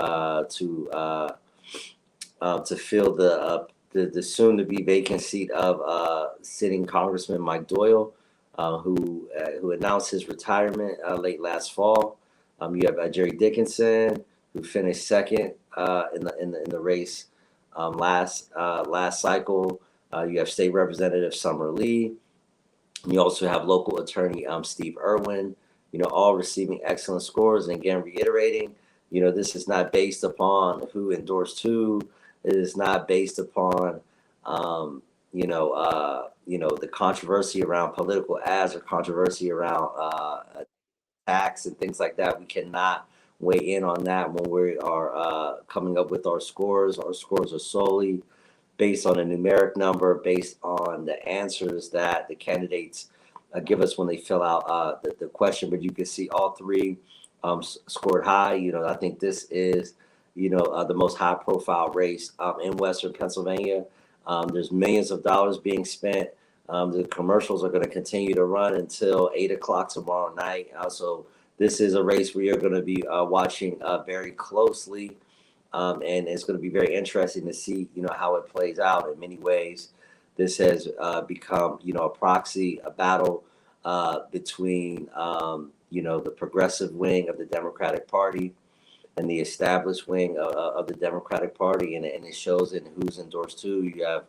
fill the soon-to-be vacant seat of sitting Congressman Mike Doyle, who announced his retirement late last fall. You have Jerry Dickinson, who finished second in the race last cycle. You have State Representative Summer Lee. You also have local attorney Steve Irwin. All receiving excellent scores. And again, reiterating, this is not based upon who endorsed who. It is not based upon, the controversy around political ads or controversy around tax and things like that. We cannot weigh in on that when we are coming up with our scores. Our scores are solely based on a numeric number, based on the answers that the candidates give us when they fill out the question. But you can see all three scored high. I think this is the most high-profile race in Western Pennsylvania. There's millions of dollars being spent. The commercials are going to continue to run until 8 o'clock tomorrow night. So this is a race where you're going to be watching very closely, and it's going to be very interesting to see, how it plays out. In many ways, this has become, a proxy, a battle between, the progressive wing of the Democratic Party and the established wing of the Democratic Party, and it shows in who's endorsed who. You have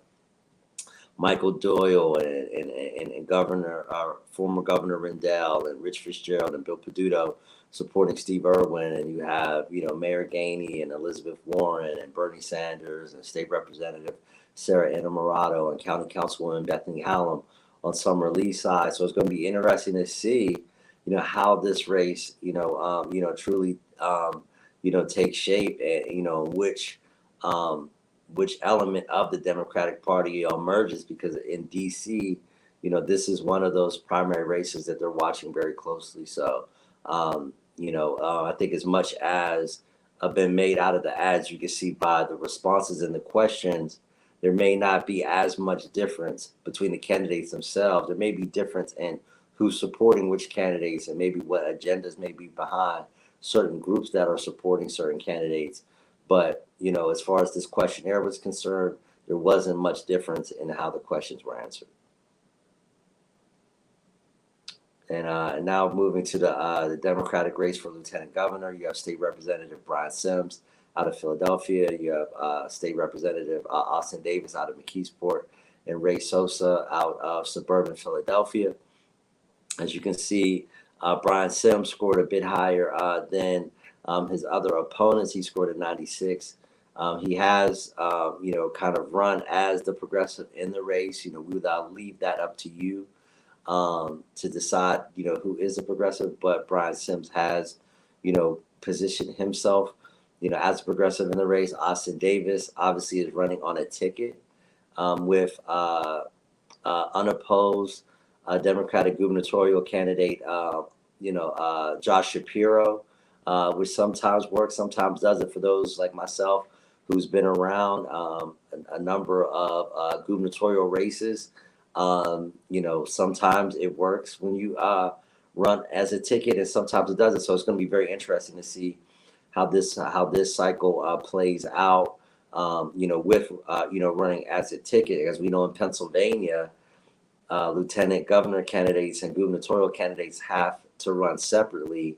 Michael Doyle and former Governor Rendell and Rich Fitzgerald and Bill Peduto supporting Steve Irwin, and you have Mayor Gainey and Elizabeth Warren and Bernie Sanders and State Representative Sarah Innamorato and County Councilwoman Bethany Hallam on Summer Lee's side. So it's going to be interesting to see how this race truly take shape, and which element of the Democratic Party emerges, because in DC, this is one of those primary races that they're watching very closely. So, I think as much as have been made out of the ads, you can see by the responses and the questions, there may not be as much difference between the candidates themselves. There may be difference in who's supporting which candidates and maybe what agendas may be behind certain groups that are supporting certain candidates. But, as far as this questionnaire was concerned, there wasn't much difference in how the questions were answered. And now moving to the Democratic race for Lieutenant Governor, you have State Representative Brian Sims out of Philadelphia. You have State Representative Austin Davis out of McKeesport, and Ray Sosa out of suburban Philadelphia. As you can see, Brian Sims scored a bit higher than his other opponents. He scored a 96. He has, kind of run as the progressive in the race. We would leave that up to you to decide, who is a progressive. But Brian Sims has, positioned himself, as a progressive in the race. Austin Davis obviously is running on a ticket with unopposed Democratic gubernatorial candidate, Josh Shapiro, which sometimes works, sometimes doesn't. For those like myself who's been around a number of gubernatorial races, sometimes it works when you run as a ticket, and sometimes it doesn't. So it's going to be very interesting to see how this cycle plays out, with running as a ticket. As we know, in Pennsylvania, lieutenant governor candidates and gubernatorial candidates have to run separately.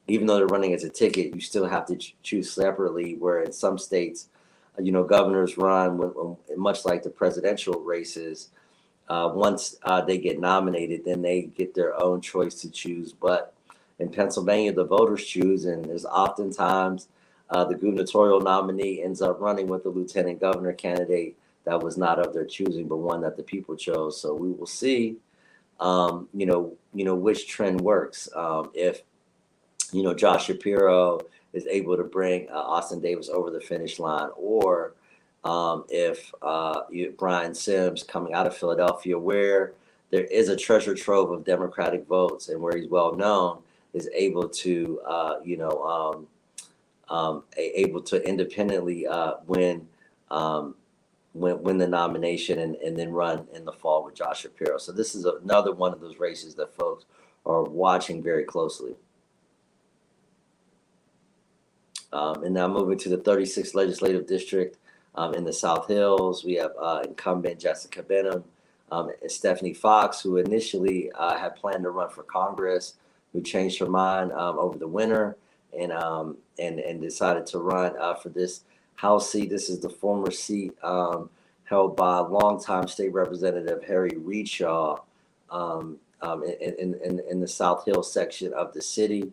Even though they're running as a ticket, you still have to choose separately, where in some states, governors run much like the presidential races. Once they get nominated, then they get their own choice to choose. But in Pennsylvania, the voters choose, and there's oftentimes the gubernatorial nominee ends up running with the lieutenant governor candidate that was not of their choosing, but one that the people chose. So we will see, which trend works. If Josh Shapiro is able to bring Austin Davis over the finish line, or if Brian Sims, coming out of Philadelphia, where there is a treasure trove of Democratic votes and where he's well known, is able to, able to independently win. Win the nomination and then run in the fall with Josh Shapiro. So this is another one of those races that folks are watching very closely. And now moving to the 36th legislative district in the South Hills, we have incumbent Jessica Benham and Stephanie Fox, who initially had planned to run for Congress, who changed her mind over the winter and decided to run for this House seat. This is the former seat held by longtime state representative Harry Reedshaw in the South Hill section of the city.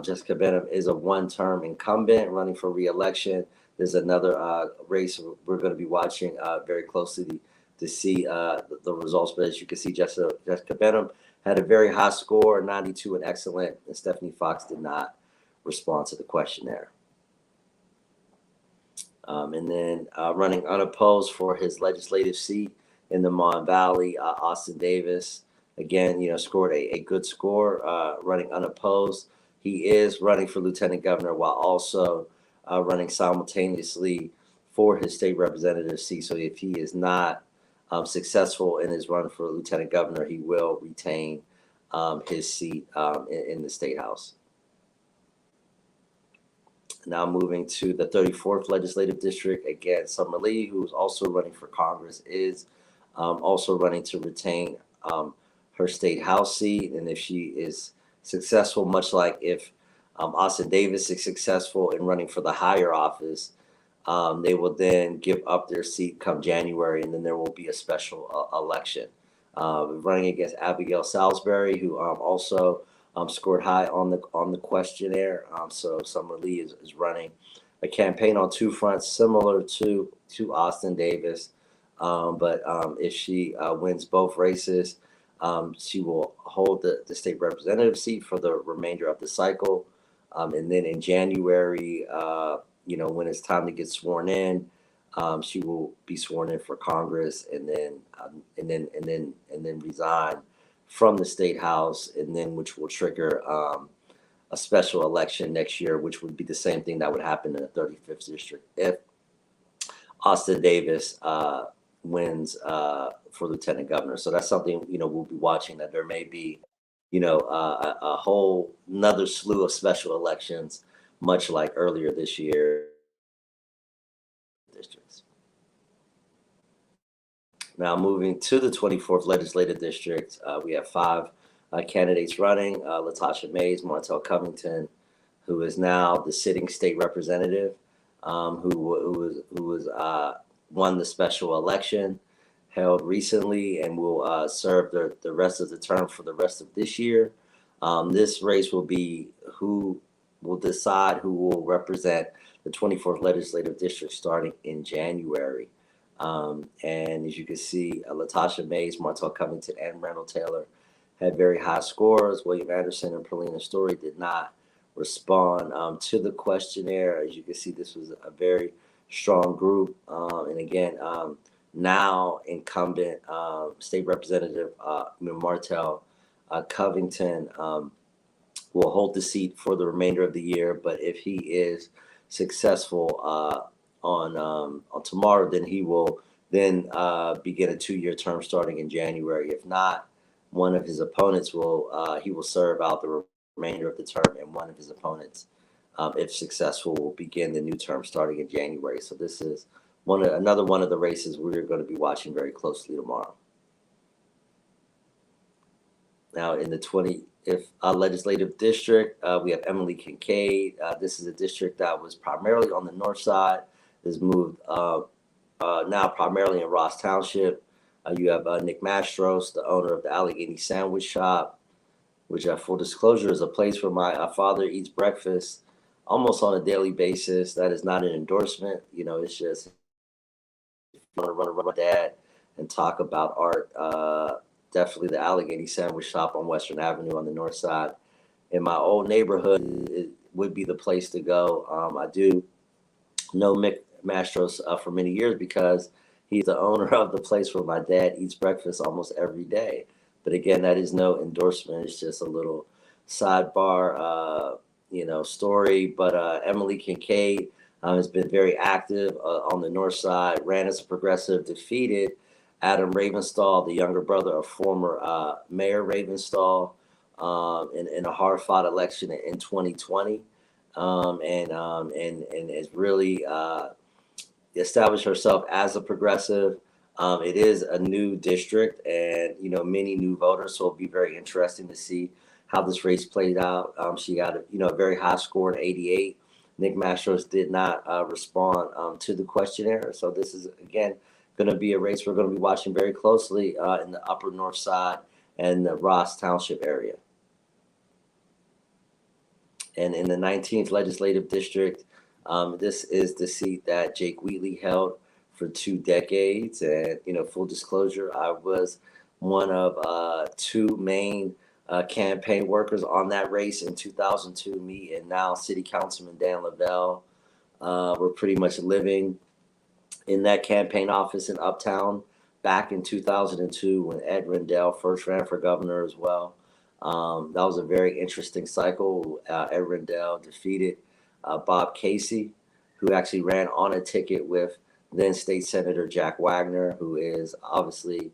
Jessica Benham is a one-term incumbent running for re-election. There's another race we're going to be watching very closely to see the results. But as you can see, Jessica Benham had a very high score, 92 and excellent, and Stephanie Fox did not respond to the questionnaire. And then running unopposed for his legislative seat in the Mon Valley, Austin Davis, again, scored a good score running unopposed. He is running for lieutenant governor while also running simultaneously for his state representative seat. So if he is not successful in his run for lieutenant governor, he will retain his seat in the state house. Now moving to the 34th legislative district, again, Summer Lee, who is also running for Congress, is also running to retain her state house seat. And if she is successful, much like if Austin Davis is successful in running for the higher office, they will then give up their seat come January, and then there will be a special election. Running against Abigail Salisbury, who also scored high on the questionnaire. So Summer Lee is running a campaign on two fronts, similar to Austin Davis. But if she wins both races, she will hold the state representative seat for the remainder of the cycle. And then in January, when it's time to get sworn in, she will be sworn in for Congress and then resign from the state house, and then which will trigger a special election next year, which would be the same thing that would happen in the 35th district if Austin Davis wins for lieutenant governor. So that's something we'll be watching, that there may be a whole another slew of special elections, much like earlier this year districts. Now moving to the 24th legislative district, we have 5 candidates running. Latasha Mays, Martell Covington, who is now the sitting state representative, who won the special election held recently and will serve the rest of the term for the rest of this year. This race will be who will decide who will represent the 24th legislative district starting in January. And as you can see, Latasha Mays, Martell Covington, and Randall Taylor had very high scores. William Anderson and Perlina Story did not respond to the questionnaire. As you can see, this was a very strong group. And again, now incumbent state representative Martell Covington will hold the seat for the remainder of the year. But if he is successful on tomorrow, then he will then begin a 2-year term starting in January. If not, one of his opponents he will serve out the remainder of the term, and one of his opponents, if successful, will begin the new term starting in January. So this is another one of the races we're going to be watching very closely tomorrow. Now in the 20th legislative district, we have Emily Kincaid. This is a district that was primarily on the north side, has moved now primarily in Ross Township. You have Nick Mastros, the owner of the Allegheny Sandwich Shop, which, full disclosure, is a place where my father eats breakfast almost on a daily basis. That is not an endorsement. It's just run my dad and talk about art, definitely the Allegheny Sandwich Shop on Western Avenue on the north side. In my old neighborhood, it would be the place to go. I do know Mick Mastros for many years because he's the owner of the place where my dad eats breakfast almost every day. But again, that is no endorsement. It's just a little sidebar, story. But Emily Kincaid has been very active on the north side, ran as a progressive, defeated Adam Ravenstall, the younger brother of former Mayor Ravenstall, in a hard fought election in 2020. And has really established herself as a progressive. It is a new district, and many new voters, so it'll be very interesting to see how this race played out. She got a very high score in 88. Nick Mastros did not respond to the questionnaire, so this is again going to be a race we're going to be watching very closely in the Upper North Side and the Ross Township area. And in the 19th Legislative District, this is the seat that Jake Wheatley held for 2 decades. And, full disclosure, I was one of 2 main campaign workers on that race in 2002. Me and now City Councilman Dan Lavelle were pretty much living in that campaign office in Uptown back in 2002 when Ed Rendell first ran for governor as well. That was a very interesting cycle. Ed Rendell defeated Bob Casey, who actually ran on a ticket with then State Senator Jack Wagner, who is obviously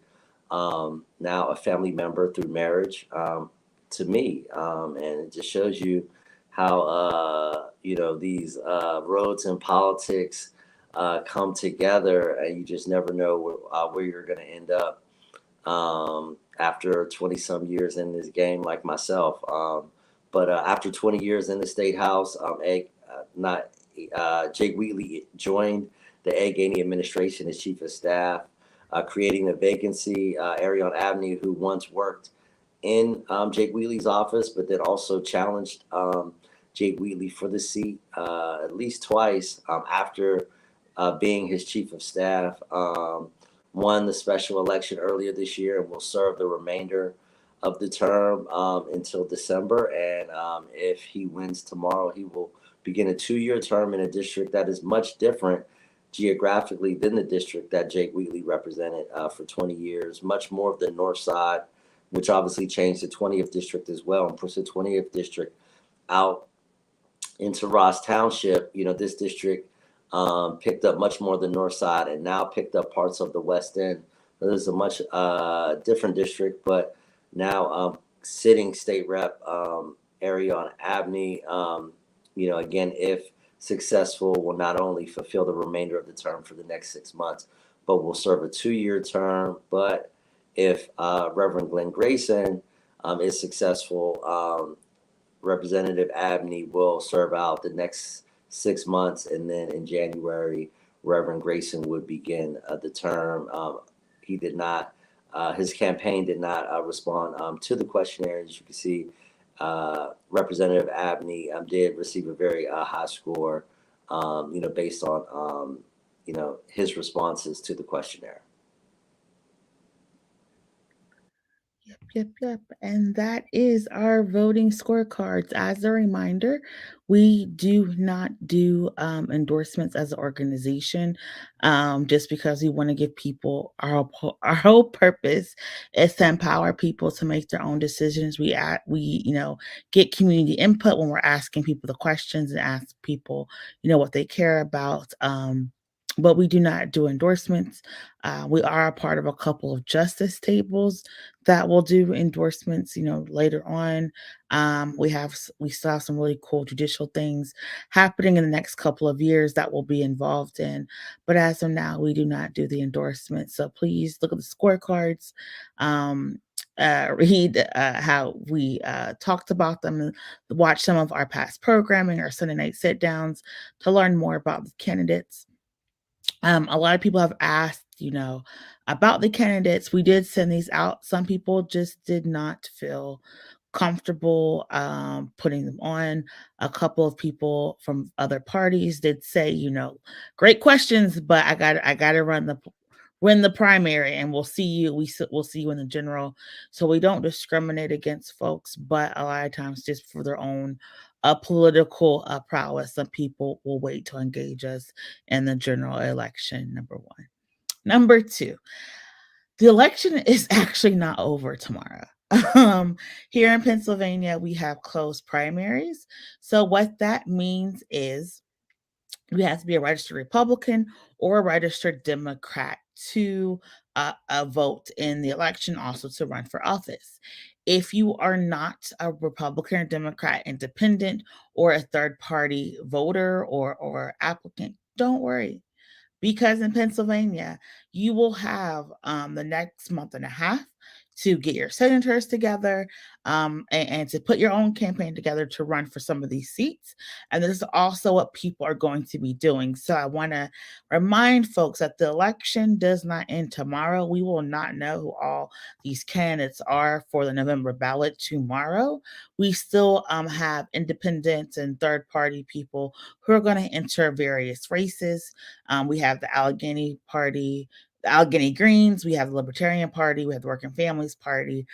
now a family member through marriage to me. And it just shows you how, these roads in politics come together, and you just never know where you're going to end up. After 20 some years in this game, like myself. But after 20 years in the state house, Jake Wheatley joined the Ed Gainey administration as chief of staff, creating a vacancy. Arion Abney, who once worked in Jake Wheatley's office, but then also challenged Jake Wheatley for the seat at least twice after being his chief of staff. Won the special election earlier this year and will serve the remainder of the term until December. And if he wins tomorrow, he will begin a 2-year term in a district that is much different geographically than the district that Jake Wheatley represented for 20 years, much more of the north side, which obviously changed the 20th district as well and pushed the 20th district out into Ross Township. This district picked up much more of the north side and now picked up parts of the west end. This is a much different district, but now sitting state rep Arion Abney, again, if successful, will not only fulfill the remainder of the term for the next 6 months, but will serve a 2-year term. But if Reverend Glenn Grayson is successful, Representative Abney will serve out the next 6 months, and then in January, Reverend Grayson would begin the term. He did not, his campaign did not respond to the questionnaire. As you can see, Representative Abney did receive a very high score, based on, his responses to the questionnaire. Yep. And that is our voting scorecards. As a reminder, we do not do endorsements as an organization, just because we want to give people our whole purpose is to empower people to make their own decisions. We get community input when we're asking people the questions and ask people, what they care about. But we do not do endorsements. We are a part of a couple of justice tables that will do endorsements, later on. We still have some really cool judicial things happening in the next couple of years that we'll be involved in. But as of now, we do not do the endorsements. So please look at the scorecards, read how we talked about them, and watch some of our past programming, our Sunday night sit downs to learn more about the candidates. A lot of people have asked, about the candidates. We did send these out. Some people just did not feel comfortable putting them on. A couple of people from other parties did say, great questions, but I got to run win the primary, and we'll see you. We'll see you in the general. So we don't discriminate against folks, but a lot of times just for their own political prowess, some people will wait to engage us in the general election. Number one. Number two, the election is actually not over tomorrow. Here in Pennsylvania, we have closed primaries. So what that means is you have to be a registered Republican or a registered Democrat to vote in the election, also to run for office. If you are not a Republican or Democrat, independent, or a third party voter or applicant, don't worry, because in Pennsylvania, you will have the next month and a half to get your senators together and to put your own campaign together to run for some of these seats. And this is also what people are going to be doing. So I want to remind folks that the election does not end tomorrow. We will not know who all these candidates are for the November ballot tomorrow. We still have independents and third party people who are going to enter various races. We have the Allegheny Party, the Allegheny Greens. We have the Libertarian Party. We have the Working Families Party.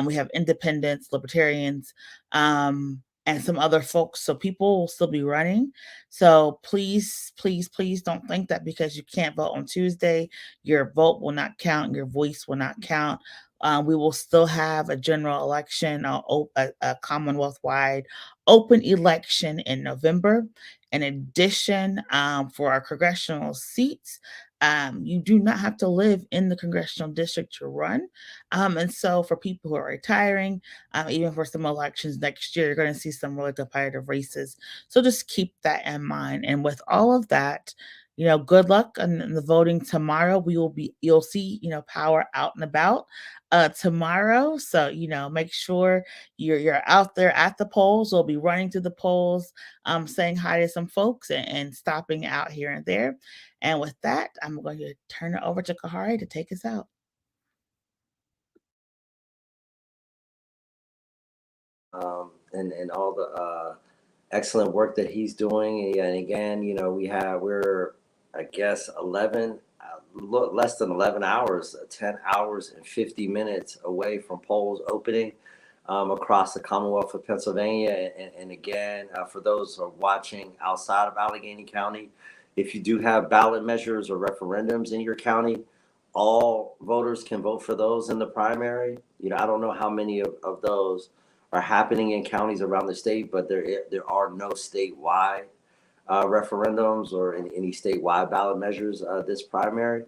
We have independents, libertarians, and some other folks. So people will still be running. So please, please, please don't think that because you can't vote on Tuesday, your vote will not count, your voice will not count. We will still have a general election, a Commonwealth wide open election in November. In addition, for our congressional seats, you do not have to live in the congressional district to run. And so, for people who are retiring, even for some elections next year, you're going to see some really competitive races. So, just keep that in mind. And with all of that, good luck in the voting tomorrow. You'll see, power out and about tomorrow. So, make sure you're out there at the polls. We'll be running to the polls, saying hi to some folks and stopping out here and there. And with that, I'm going to turn it over to Kahari to take us out. And all the excellent work that he's doing. And again, we're, I guess, 11, less than 11 hours, 10 hours and 50 minutes away from polls opening across the Commonwealth of Pennsylvania. And again, for those who are watching outside of Allegheny County, if you do have ballot measures or referendums in your county, all voters can vote for those in the primary. I don't know how many of those are happening in counties around the state, but there are no statewide referendums or any statewide ballot measures this primary.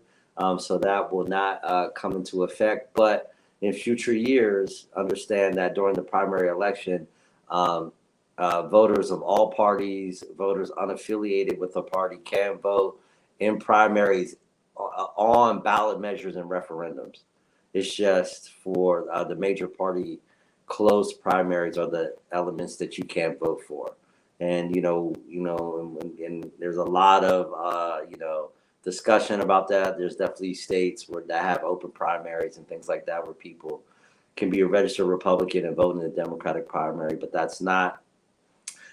So that will not come into effect. But in future years, understand that during the primary election, voters of all parties, voters unaffiliated with a party can vote in primaries on ballot measures and referendums. It's just for the major party closed primaries are the elements that you can't vote for. And and there's a lot of discussion about that. There's definitely states that have open primaries and things like that where people can be a registered Republican and vote in the Democratic primary, but that's not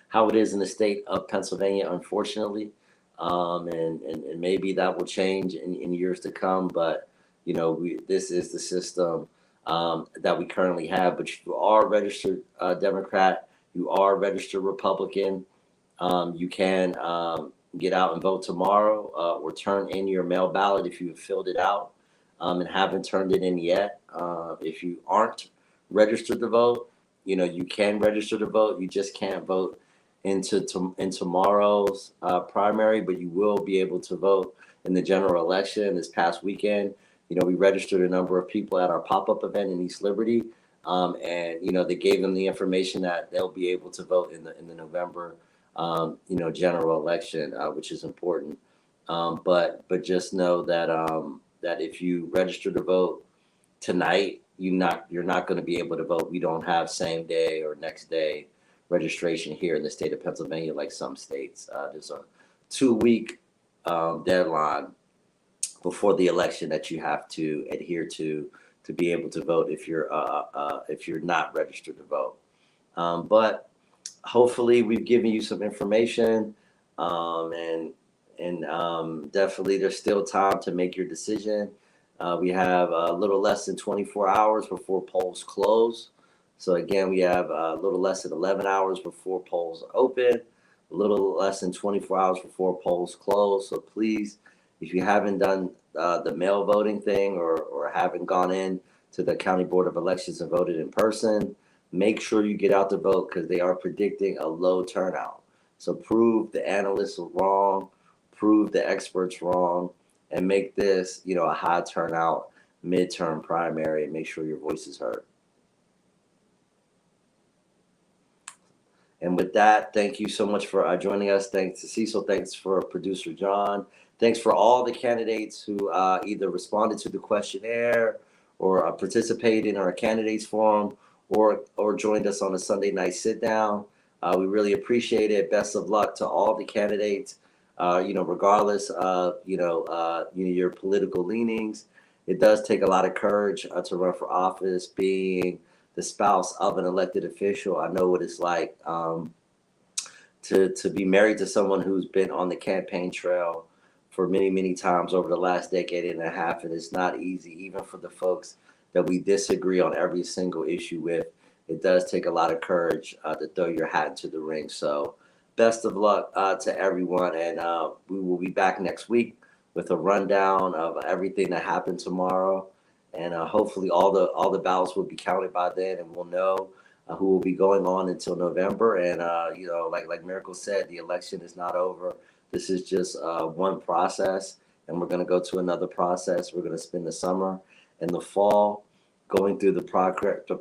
how it is in the state of Pennsylvania, unfortunately. And maybe that will change in years to come, but this is the system that we currently have. But you are a registered Democrat, you are a registered Republican. You can get out and vote tomorrow or turn in your mail ballot if you have filled it out and haven't turned it in yet. If you aren't registered to vote, you can register to vote. You just can't vote in tomorrow's primary, but you will be able to vote in the general election. This past weekend, we registered a number of people at our pop-up event in East Liberty, and they gave them the information that they'll be able to vote in the November general election, which is important. But just know that that if you register to vote tonight, you're not going to be able to vote. We don't have same day or next day registration here in the state of Pennsylvania like some states. There's a 2-week deadline before the election that you have to adhere to be able to vote if you're not registered to vote. But hopefully we've given you some information, and definitely there's still time to make your decision. We have a little less than 24 hours before polls close. So again, we have a little less than 11 hours before polls open, a little less than 24 hours before polls close. So please, if you haven't done the mail voting thing or haven't gone in to the County Board of Elections and voted in person, make sure you get out to vote because they are predicting a low turnout. So prove the analysts wrong, prove the experts wrong, and make this, a high turnout midterm primary and make sure your voice is heard. And with that, thank you so much for joining us. Thanks to Cecil. Thanks for producer John. Thanks for all the candidates who either responded to the questionnaire or participated in our candidates forum or joined us on a Sunday night sit down. We really appreciate it. Best of luck to all the candidates. Regardless of your political leanings, it does take a lot of courage to run for office. Being the spouse of an elected official, I know what it's like to be married to someone who's been on the campaign trail for many times over the last decade and a half, and it's not easy, even for the folks that we disagree on every single issue with. It does take a lot of courage to throw your hat into the ring. So best of luck to everyone, and we will be back next week with a rundown of everything that happened tomorrow, and hopefully all the ballots will be counted by then, and we'll know who will be going on until November. And like Miracle said, the election is not over. This is just one process, and we're going to go to another process. We're going to spend the summer and the fall going through the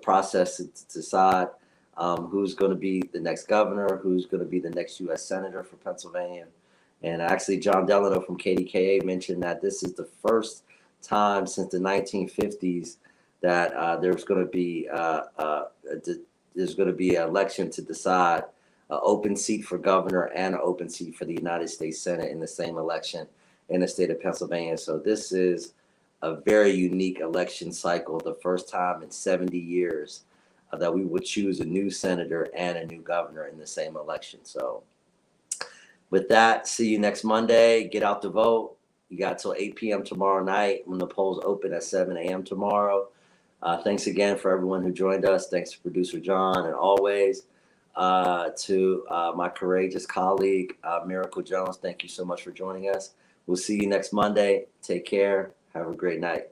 process to decide who's going to be the next governor, who's going to be the next U.S. Senator for Pennsylvania. And actually, John Delano from KDKA mentioned that this is the first time since the 1950s that there's going to be an election to decide an open seat for governor and an open seat for the United States Senate in the same election in the state of Pennsylvania. So this is a very unique election cycle, the first time in 70 years that we would choose a new senator and a new governor in the same election. So with that, see you next Monday. Get out to vote. You got till 8 p.m. tomorrow night when the polls open at 7 a.m. tomorrow. Thanks again for everyone who joined us. Thanks to producer John, and always to my courageous colleague, Miracle Jones. Thank you so much for joining us. We'll see you next Monday. Take care. Have a great night.